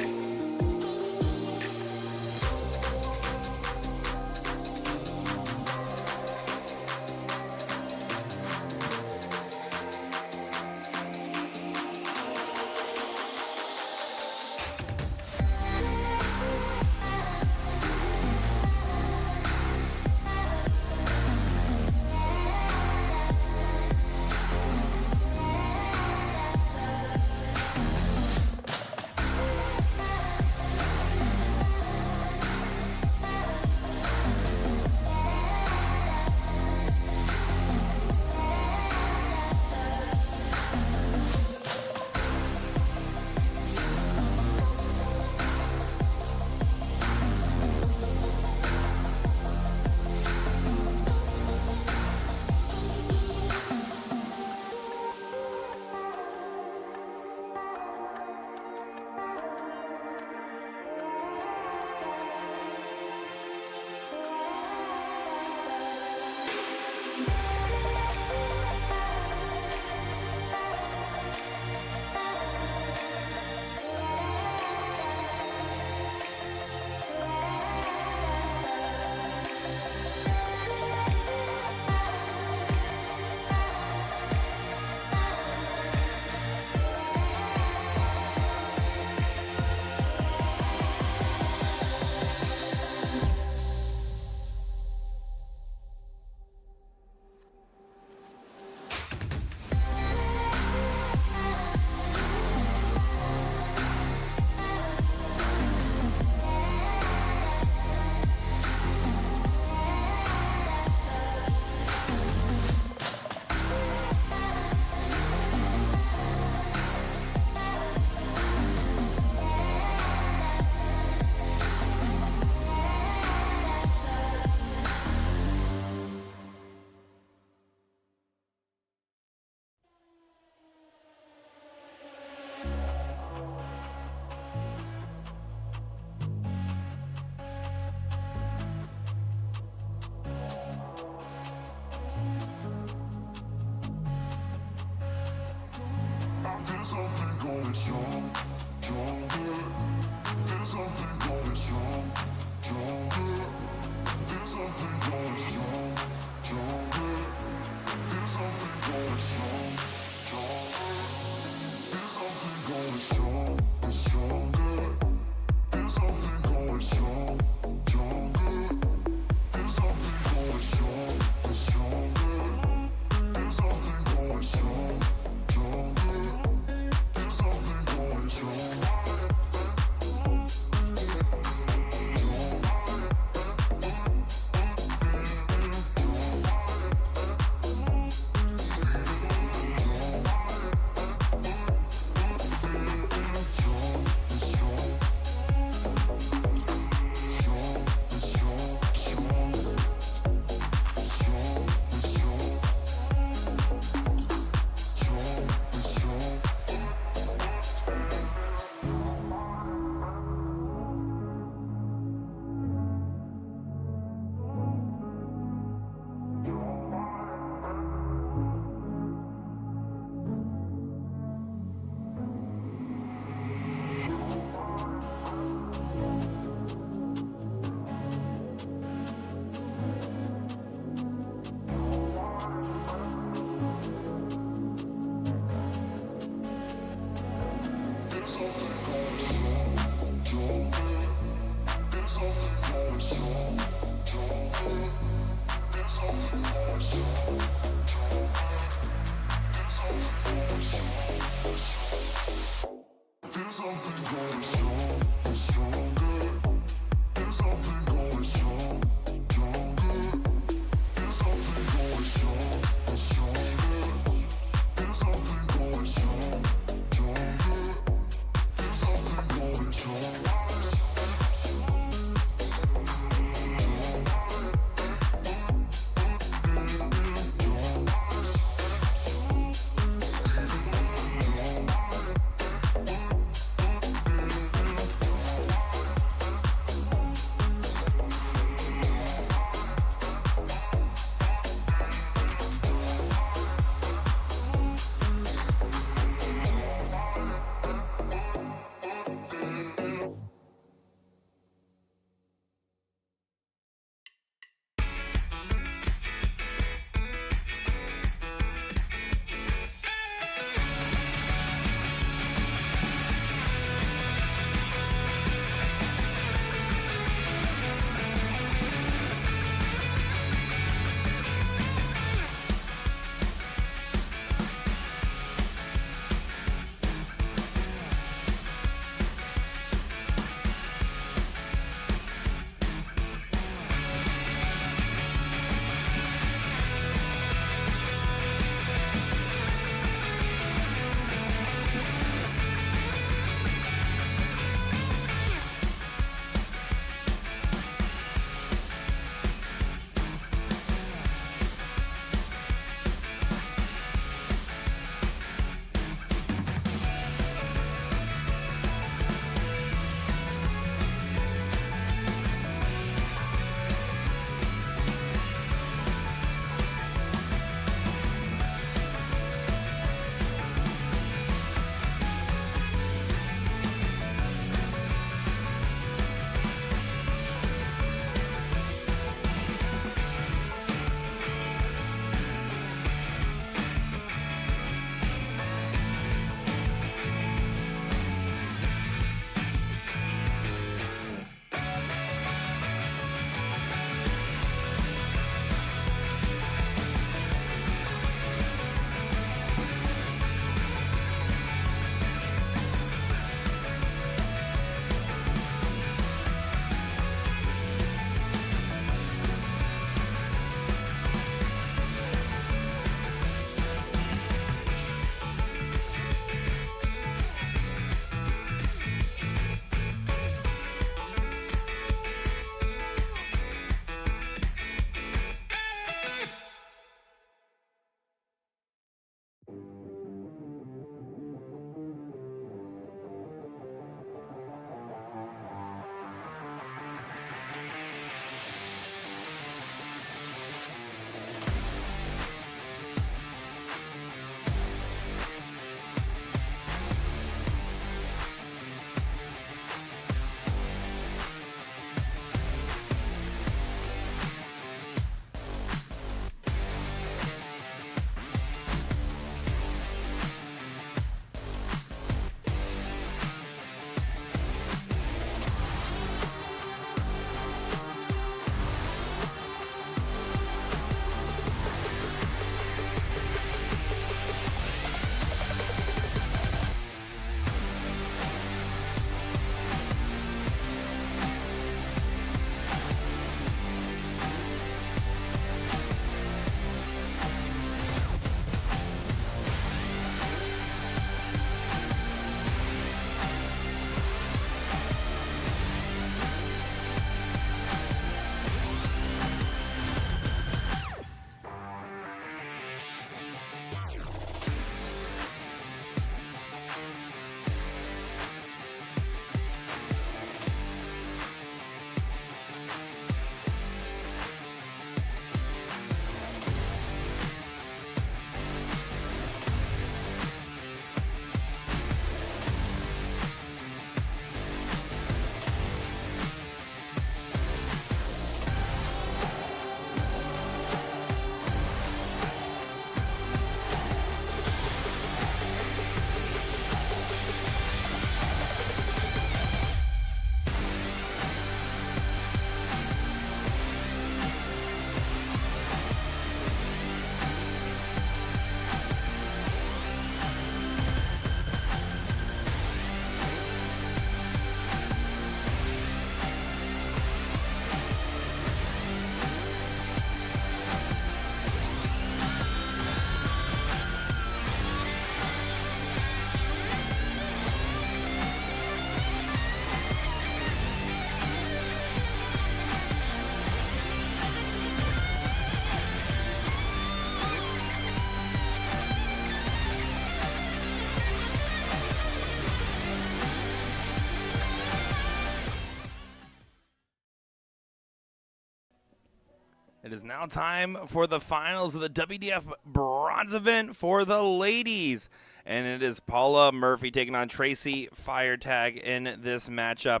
It is now time for the finals of the WDF bronze event for the ladies. And it is Paula Murphy taking on Tracy Firetag in this matchup.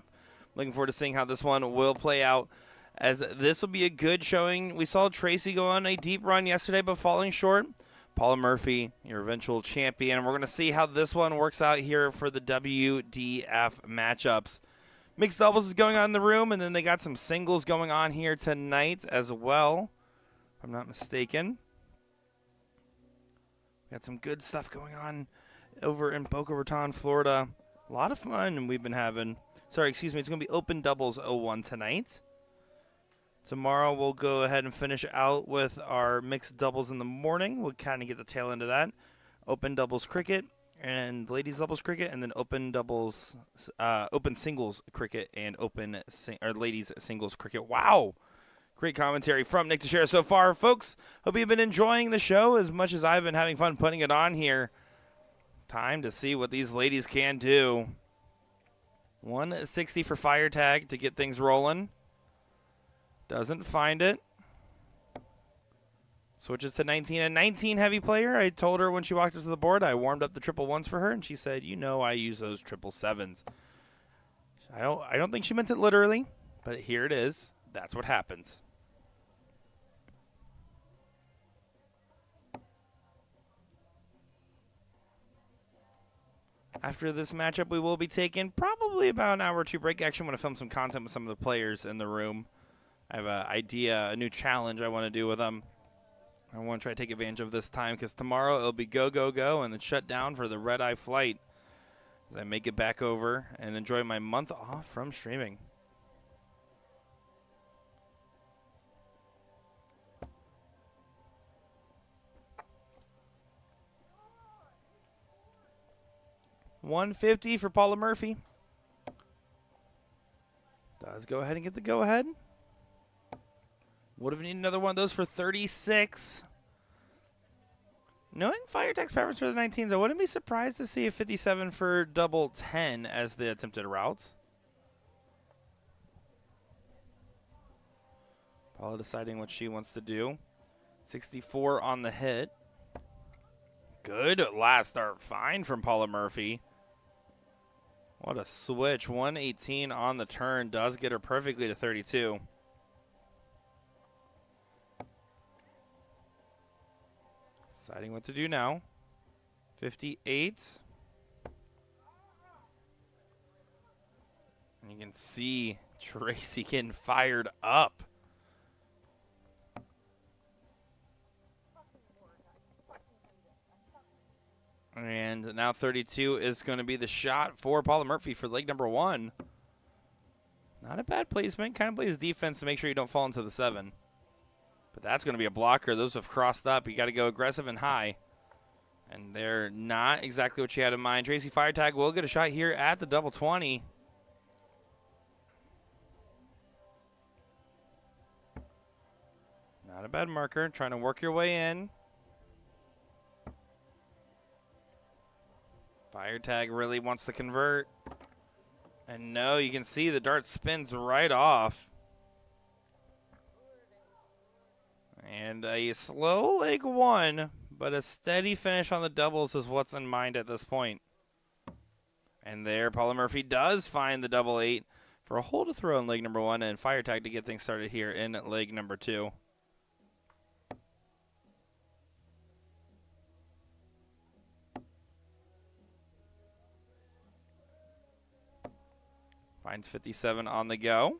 Looking forward to seeing how this one will play out, as this will be a good showing. We saw Tracy go on a deep run yesterday, but falling short. Paula Murphy, your eventual champion. We're going to see how this one works out here for the WDF matchups. Mixed doubles is going on in the room, and then they got some singles going on here tonight as well, if I'm not mistaken. Got some good stuff going on over in Boca Raton, Florida. A lot of fun we've been having. Sorry, excuse me. It's going to be open doubles 01 tonight. Tomorrow we'll go ahead and finish out with our mixed doubles in the morning. We'll kind of get the tail end of that. Open doubles cricket and ladies doubles cricket, and then open doubles, open singles cricket and ladies singles cricket. Wow. Great commentary from Nick to share so far, folks. Hope you've been enjoying the show as much as I've been having fun putting it on here. Time to see what these ladies can do. 160 for Firetag to get things rolling. Doesn't find it. Switches to 19. A 19 heavy player. I told her when she walked up to the board, I warmed up the triple ones for her, and she said, you know I use those triple sevens. I don't think she meant it literally, but here it is. That's what happens. After this matchup, we will be taking probably about an hour or two break. Actually, I want to film some content with some of the players in the room. I have an idea, a new challenge I want to do with them. I want to try to take advantage of this time because tomorrow it'll be go, go, go, and then shut down for the red-eye flight as I make it back over and enjoy my month off from streaming. $150 for Paula Murphy. Does go ahead and get the go-ahead. Would have needed another one of those for 36. Knowing Firetag's preference for the 19s, I wouldn't be surprised to see a 57 for double 10 as the attempted route. Paula deciding what she wants to do. 64 on the hit. Good last start. Fine from Paula Murphy. What a switch. 118 on the turn. Does get her perfectly to 32. Deciding what to do now. 58. And you can see Tracy getting fired up. And now 32 is going to be the shot for Paula Murphy for leg number 1. Not a bad placement. Kind of plays defense to make sure you don't fall into the 7. But that's going to be a blocker. Those have crossed up. You got to go aggressive and high. And they're not exactly what you had in mind. Tracy Firetag will get a shot here at the double 20. Not a bad marker. Trying to work your way in. Firetag really wants to convert. And no, you can see the dart spins right off. And a slow leg 1, but a steady finish on the doubles is what's in mind at this point. And there, Paula Murphy does find the double 8 for a hole to throw in leg number 1, and Firetag to get things started here in leg number 2. Finds 57 on the go.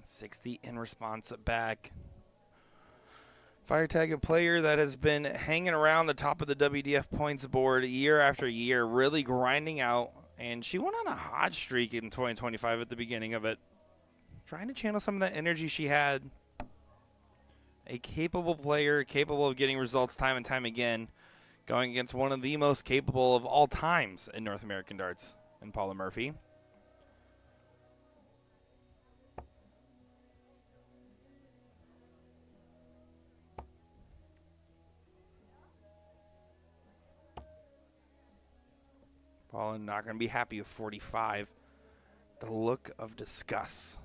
$60 in response back. Firetag, a player that has been hanging around the top of the WDF points board year after year, really grinding out. And she went on a hot streak in 2025 at the beginning of it. Trying to channel some of that energy she had. A capable player, capable of getting results time and time again, going against one of the most capable of all times in North American darts, in Paula Murphy. Paula not going to be happy with 45. The look of disgust.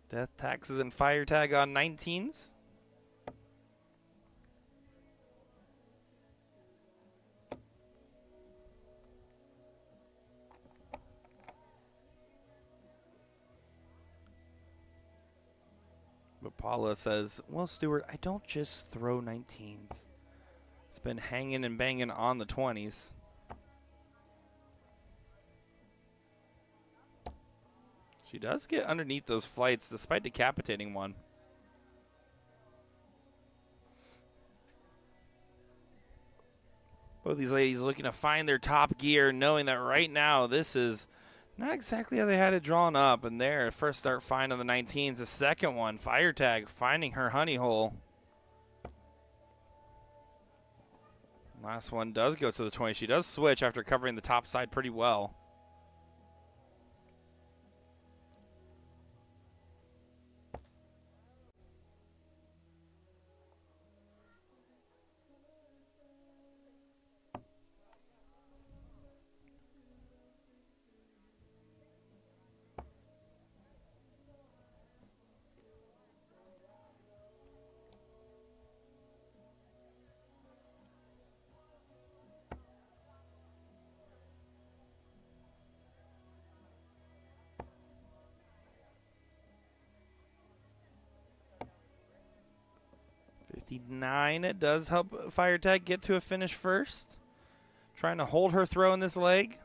Death, taxes, and fire tag on 19s. But Paula says, well, Stuart, I don't just throw 19s. It's been hanging and banging on the 20s. She does get underneath those flights despite decapitating one. Both these ladies looking to find their top gear, knowing that right now this is not exactly how they had it drawn up. And there, first start find on the 19s. The second one, fire tag, finding her honey hole. Last one does go to the 20. She does switch after covering the top side pretty well. It does help fire tag get to a finish first. Trying to hold her throw in this leg.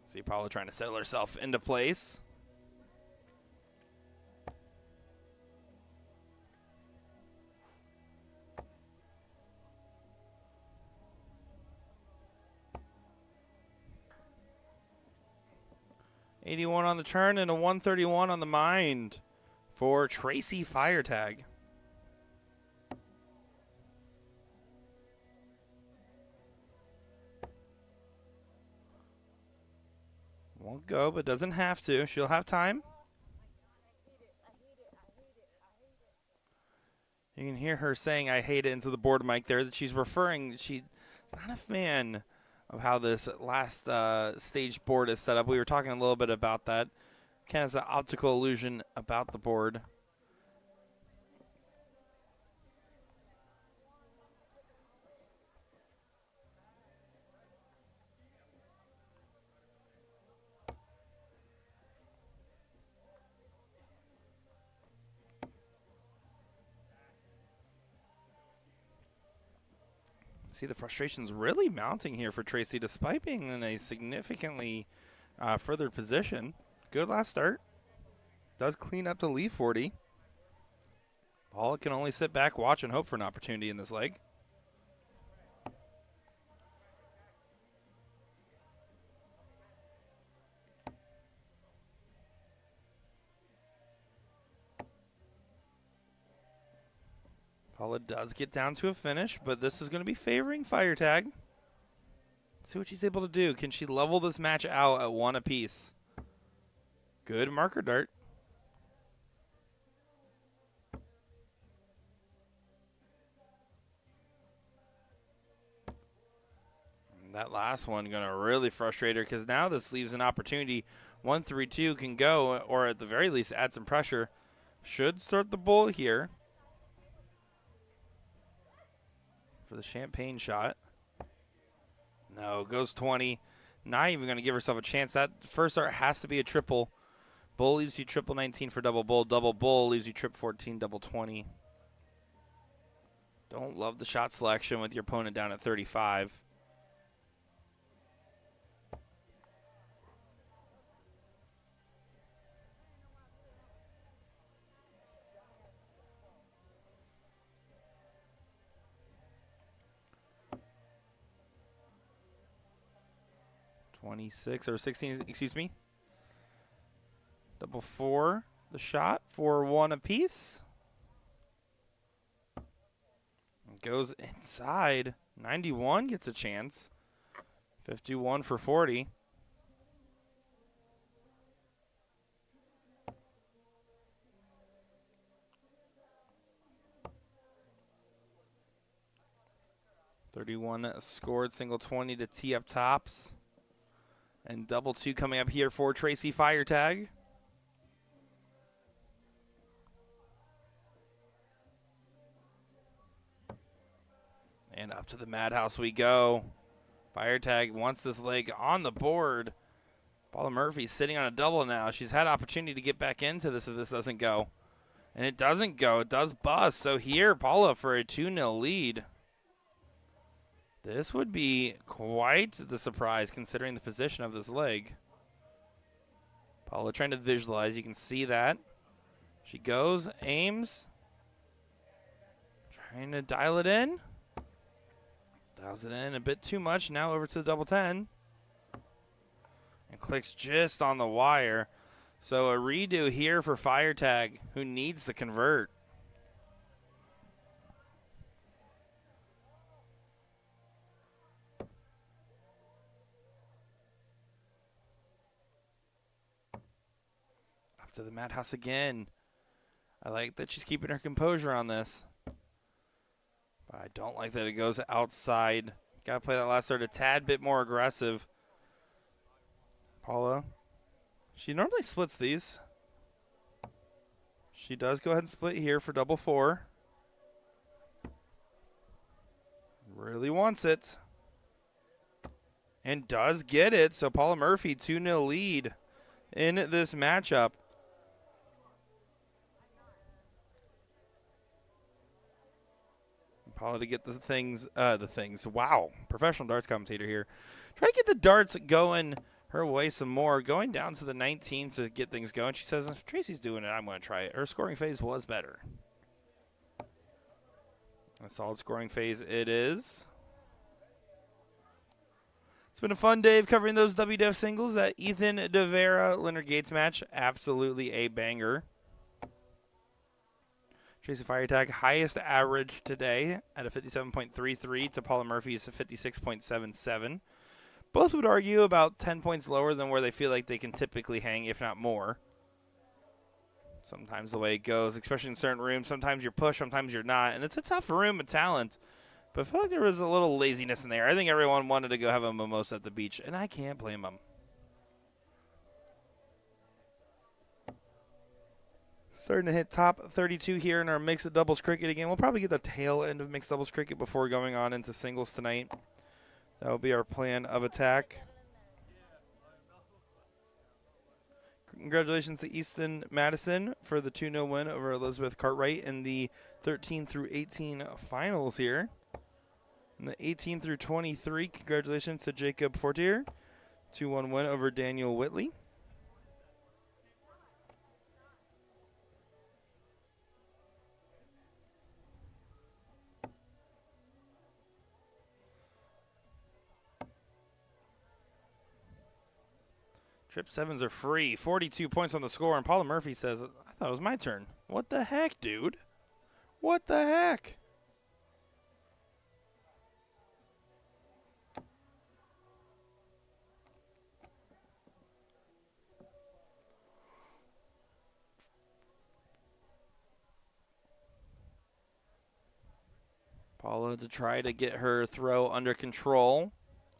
See Paula trying to settle herself into place. $81 on the turn and a 131 on the mind for Tracy fire tag. Won't go, but doesn't have to. She'll have time. You can hear her saying, I hate it, into the board mic there. That she's referring, she's not a fan of how this last stage board is set up. We were talking a little bit about that. Kind of as an optical illusion about the board. See, the frustration's really mounting here for Tracy, despite being in a significantly further position. Good last start. Does clean up to leave 40. Paula can only sit back, watch, and hope for an opportunity in this leg. Paula does get down to a finish, but this is going to be favoring fire tag. Let's see what she's able to do. Can she level this match out at one apiece? Good marker dart. And that last one going to really frustrate her because now this leaves an opportunity. 1-3-2 can go, or at the very least add some pressure. Should start the bull here for the champagne shot. No, goes 20. Not even going to give herself a chance. That first start has to be a triple. Bull leaves you triple 19 for double bull. Double bull leaves you trip 14, double 20. Don't love the shot selection with your opponent down at 35. (26 or 16? Excuse me. Double 4, the shot for 1 apiece. Goes inside. 91 gets a chance. 51 for 40. 31 scored, single 20 to tee up tops. And double 2 coming up here for Tracy Firetag. And up to the madhouse we go. Firetag wants this leg on the board. Paula Murphy sitting on a double now. She's had opportunity to get back into this if this doesn't go. And it doesn't go. It does bust. So here, Paula for a 2-0 lead. This would be quite the surprise considering the position of this leg. Paula trying to visualize. You can see that. She goes, aims. Trying to dial it in. Dials it in a bit too much. Now over to the double 10. And clicks just on the wire. So a redo here for Firetag, who needs to convert. Up to the madhouse again. I like that she's keeping her composure on this. But I don't like that it goes outside. Got to play that last third a tad bit more aggressive. Paula, she normally splits these. She does go ahead and split here for double 4. Really wants it. And does get it. So Paula Murphy, 2-0 lead in this matchup. Paula to get the things. Wow. Professional darts commentator here. Try to get the darts going her way some more. Going down to the 19 to get things going. She says, if Tracy's doing it, I'm going to try it. Her scoring phase was better. A solid scoring phase it is. It's been a fun day of covering those WDF singles. That Ethan DeVera Leonard Gates match, absolutely a banger. Tracy Firetag, highest average today at a 57.33 to Paula Murphy's 56.77. Both would argue about 10 points lower than where they feel like they can typically hang, if not more. Sometimes the way it goes, especially in certain rooms, sometimes you're pushed, sometimes you're not. And it's a tough room of talent. But I feel like there was a little laziness in there. I think everyone wanted to go have a mimosa at the beach, and I can't blame them. Starting to hit top 32 here in our mixed doubles cricket again. We'll probably get the tail end of mixed doubles cricket before going on into singles tonight. That will be our plan of attack. Congratulations to Easton Madison for the 2-0 win over Elizabeth Cartwright in the 13 through 18 finals here. In the 18 through 23, congratulations to Jacob Fortier. 2-1 win over Daniel Whitley. Trip sevens are free. 42 points on the score. And Paula Murphy says, I thought it was my turn. What the heck, dude? What the heck? Paula to try to get her throw under control.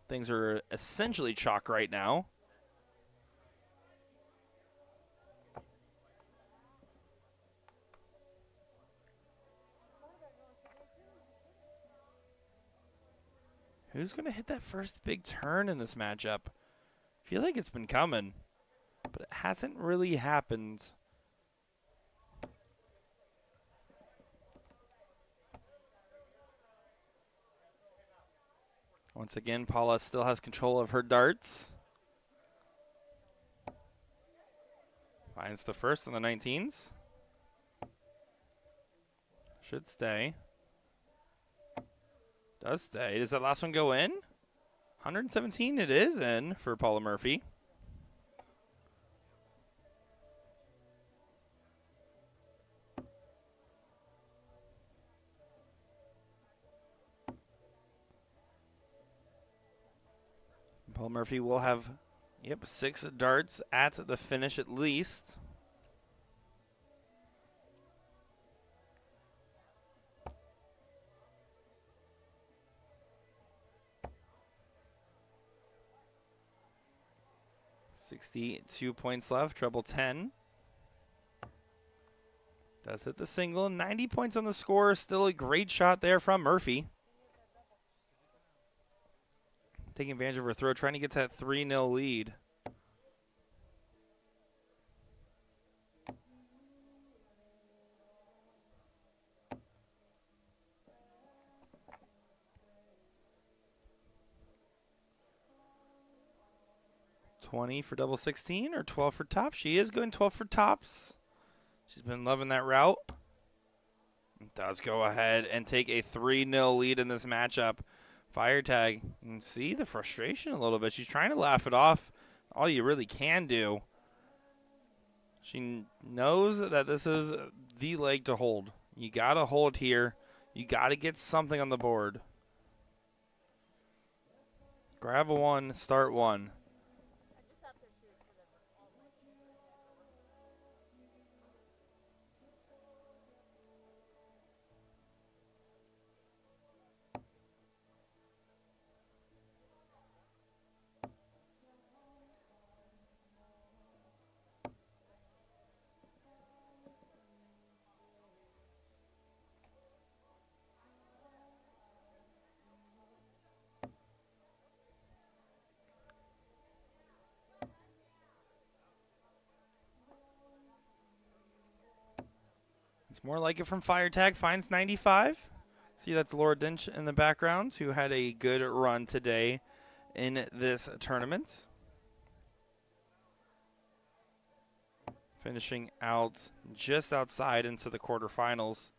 Things are essentially chalk right now. Who's going to hit that first big turn in this matchup? I feel like it's been coming, but it hasn't really happened. Once again, Paula still has control of her darts. Finds the first in the 19s. Should stay. Does stay. Does that last one go in? 117 it is in for Paula Murphy. Paula Murphy will have, 6 darts at the finish at least. 62 points left, treble 10. Does hit the single, 90 points on the score. Still a great shot there from Murphy. Taking advantage of her throw, trying to get to that 3-0 lead. $20 for double 16 or 12 for tops. She is going 12 for tops. She's been loving that route. Does go ahead and take a 3-0 lead in this matchup. Fire tag. You can see the frustration a little bit. She's trying to laugh it off. All you really can do. She knows that this is the leg to hold. You got to hold here. You got to get something on the board. Grab a 1, start 1. It's more like it from Fire Tag. Finds 95. See, that's Laura Dinch in the background, who had a good run today in this tournament. Finishing out just outside into the quarterfinals.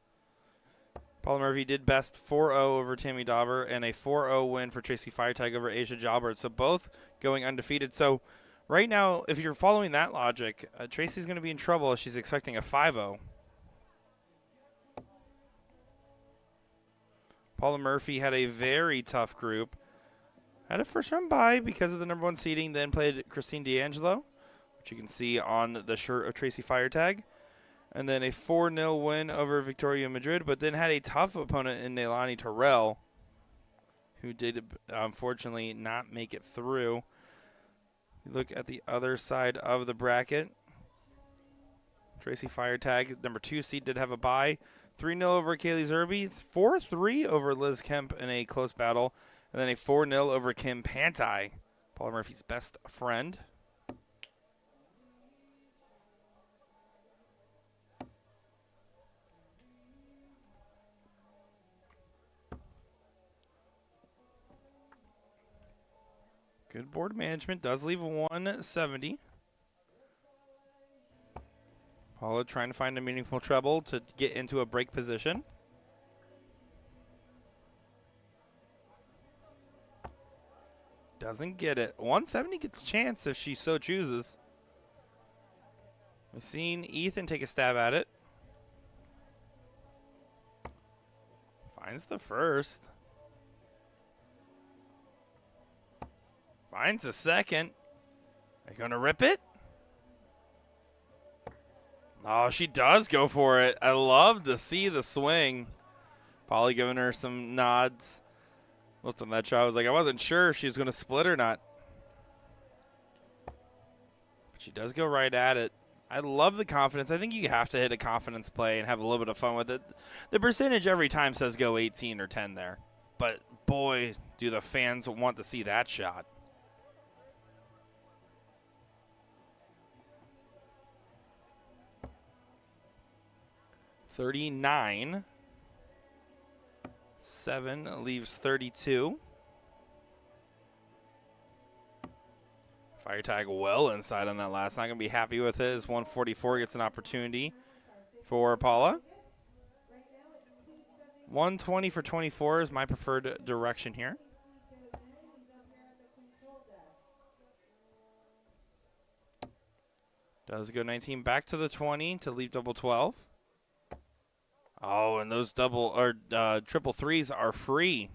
Paula Murphy did best 4-0 over Tammy Dauber and a 4-0 win for Tracy Firetag over Asia Jalbert. So both going undefeated. So right now, if you're following that logic, Tracy's going to be in trouble as she's expecting a 5-0. Paula Murphy had a very tough group. Had a first round bye because of the number 1 seeding, then played Christine D'Angelo, which you can see on the shirt of Tracy Firetag. And then a 4-0 win over Victoria Madrid, but then had a tough opponent in Neilani Terrell, who did unfortunately not make it through. You look at the other side of the bracket. Tracy Firetag, number 2 seed, did have a bye. 3-0 over Kaylee Zerby, 4-3 over Liz Kemp in a close battle, and then a 4-0 over Kim Pantai, Paula Murphy's best friend. Good board management, does leave 170. Paula trying to find a meaningful treble to get into a break position. Doesn't get it. 170 gets a chance if she so chooses. We've seen Ethan take a stab at it. Finds the first. Finds the second. Are you going to rip it? Oh, she does go for it. I love to see the swing. Polly giving her some nods. Looked on that shot. I was like, I wasn't sure if she was going to split or not. But she does go right at it. I love the confidence. I think you have to hit a confidence play and have a little bit of fun with it. The percentage every time says go 18 or 10 there. But, boy, do the fans want to see that shot. $39. 7 leaves 32. Fire tag well inside on that last. Not going to be happy with it as 144 gets an opportunity for Paula. 120 for 24 is my preferred direction here. Does go 19 back to the 20 to leave double 12. Oh, and those double or triple threes are free.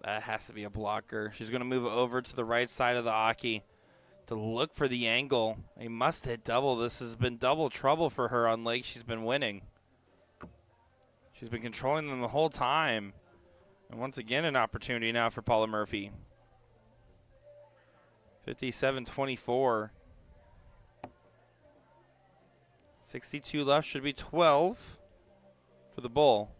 That has to be a blocker. She's going to move over to the right side of the Aki. to look for the angle. A must hit double. This has been double trouble for her on legs she's been winning. She's been controlling them the whole time. And once again, an opportunity now for Paula Murphy. 57-24. 62 left, should be 12 for the bull.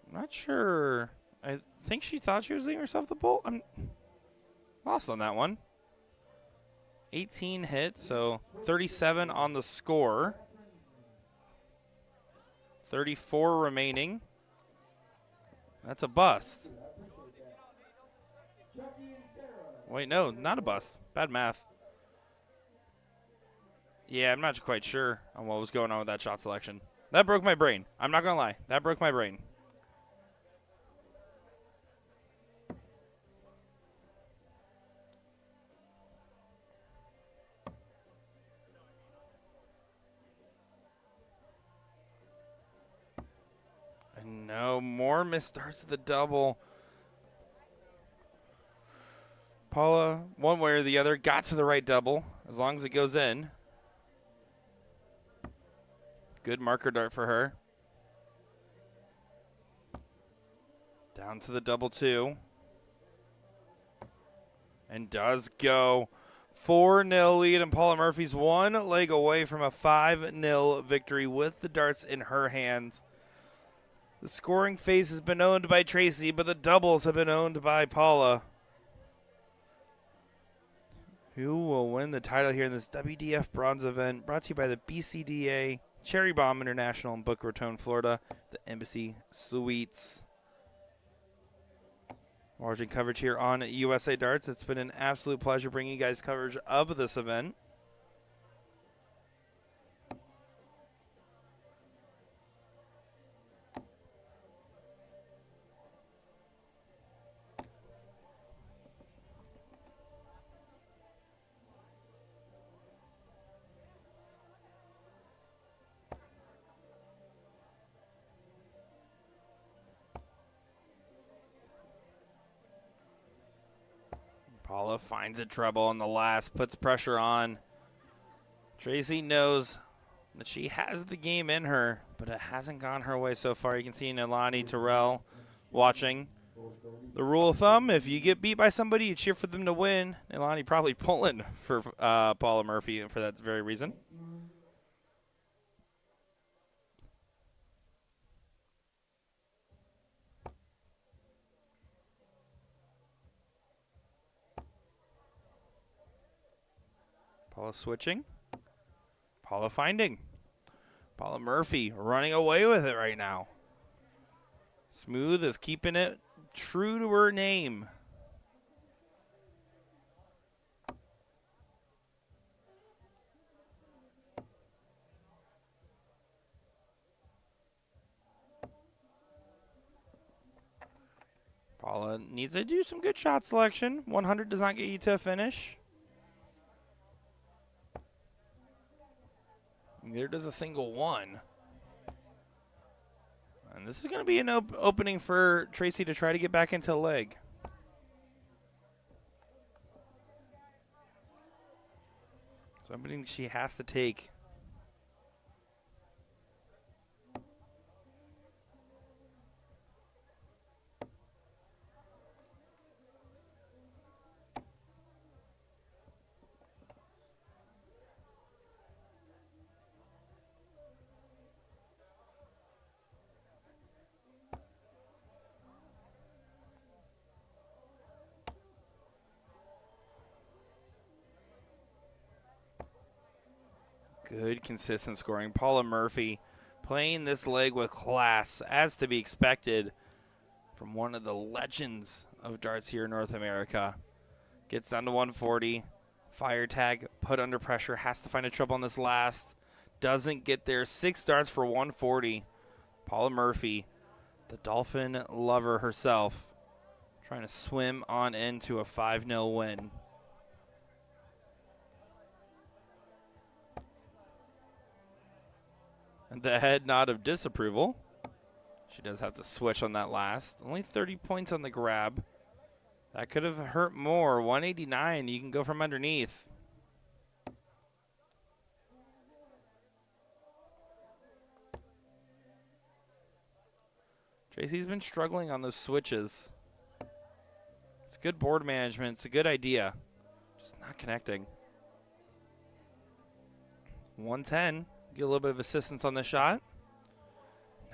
I'm not sure. I think she thought she was leaving herself the bull. I'm lost on that one. 18 hits, so 37 on the score. 34 remaining. That's a bust. Wait, no, not a bust. Bad math. Yeah, I'm not quite sure on what was going on with that shot selection. That broke my brain. I'm not going to lie. That broke my brain. No, more missed starts at the double. Paula, one way or the other, got to the right double, as long as it goes in. Good marker dart for her. Down to the double two. And does go. 4-0 lead, and Paula Murphy's one leg away from a 5-0 victory with the darts in her hands. The scoring phase has been owned by Tracy, but the doubles have been owned by Paula. Who will win the title here in this WDF bronze event, brought to you by the BCDA, Cherry Bomb International in Boca Raton, Florida, the Embassy Suites. Watching coverage here on USA Darts. It's been an absolute pleasure bringing you guys coverage of this event. Paula finds a treble on the last, puts pressure on. Tracy knows that she has the game in her, but it hasn't gone her way so far. You can see Nilani Terrell watching. The rule of thumb, if you get beat by somebody, you cheer for them to win. Nilani probably pulling for Paula Murphy for that very reason. Paula switching. Paula finding. Paula Murphy running away with it right now. Smooth is keeping it true to her name. Paula needs to do some good shot selection. 100 does not get you to a finish. Neither does a single one. And this is going to be an opening for Tracy to try to get back into a leg. Something she has to take. Good, consistent scoring. Paula Murphy playing this leg with class, as to be expected from one of the legends of darts here in North America. Gets down to 140. Fire tag, put under pressure, has to find a trouble on this last. Doesn't get there. 6 darts for 140. Paula Murphy, the Dolphin lover herself, trying to swim on into a 5-0 win. the head nod of disapproval. She does have to switch on that last. Only 30 points on the grab. That could have hurt more. 189, you can go from underneath. Tracy's been struggling on those switches. It's good board management. It's a good idea. Just not connecting. 110. Get a little bit of assistance on the shot.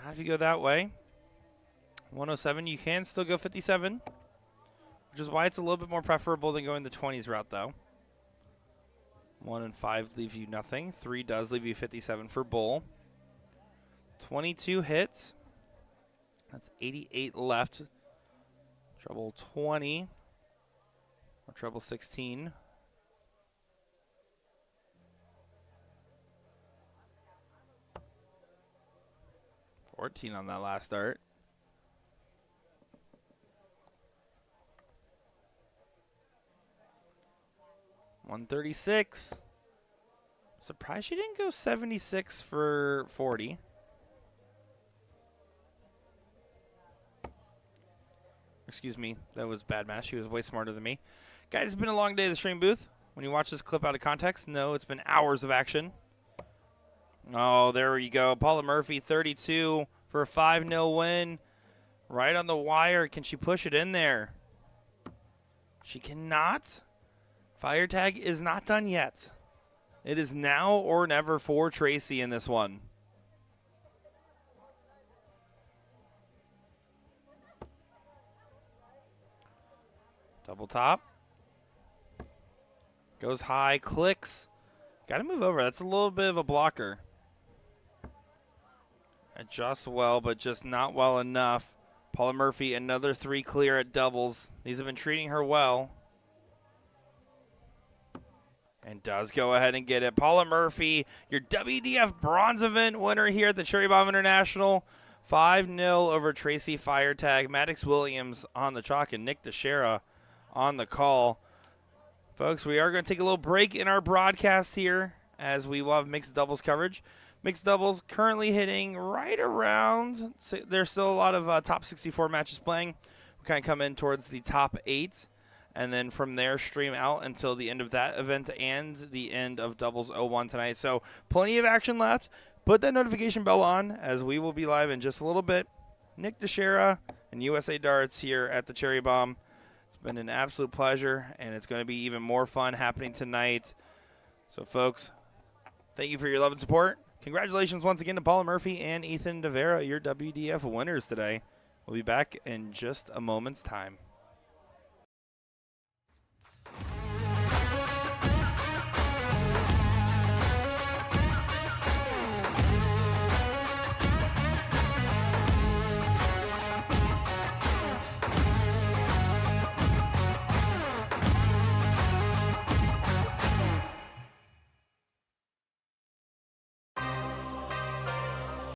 Not if you go that way. 107. You can still go 57, which is why it's a little bit more preferable than going the 20s route, though. 1 and 5 leave you nothing. 3 does leave you 57 for bull. 22 hits. That's 88 left. Treble 20. Or treble 16. $14 on that last start. $136. Surprised she didn't go 76 for 40. Excuse me, that was bad math. She was way smarter than me. Guys, it's been a long day at the stream booth. When you watch this clip out of context, no, it's been hours of action. Oh, there you go. Paula Murphy, 32 for a 5-0 win. Right on the wire. Can she push it in there? She cannot. Fire tag is not done yet. It is now or never for Tracy in this one. Double top. Goes high, clicks. Got to move over. That's a little bit of a blocker. Adjusts well, but just not well enough. Paula Murphy, another 3 clear at doubles. These have been treating her well. And does go ahead and get it. Paula Murphy, your WDF bronze event winner here at the Cherry Bomb International. 5-0 over Tracy Firetag. Maddox Williams on the chalk and Nick Teixeira on the call. Folks, we are going to take a little break in our broadcast here as we will have mixed doubles coverage. Mixed doubles currently hitting right around. There's still a lot of top 64 matches playing. We kind of come in towards the top 8. And then from there, stream out until the end of that event and the end of Doubles 01 tonight. So plenty of action left. Put that notification bell on as we will be live in just a little bit. Nick Teixeira and USA Darts here at the Cherry Bomb. It's been an absolute pleasure, and it's going to be even more fun happening tonight. So, folks, thank you for your love and support. Congratulations once again to Paula Murphy and Ethan DeVera, your WDF winners today. We'll be back in just a moment's time.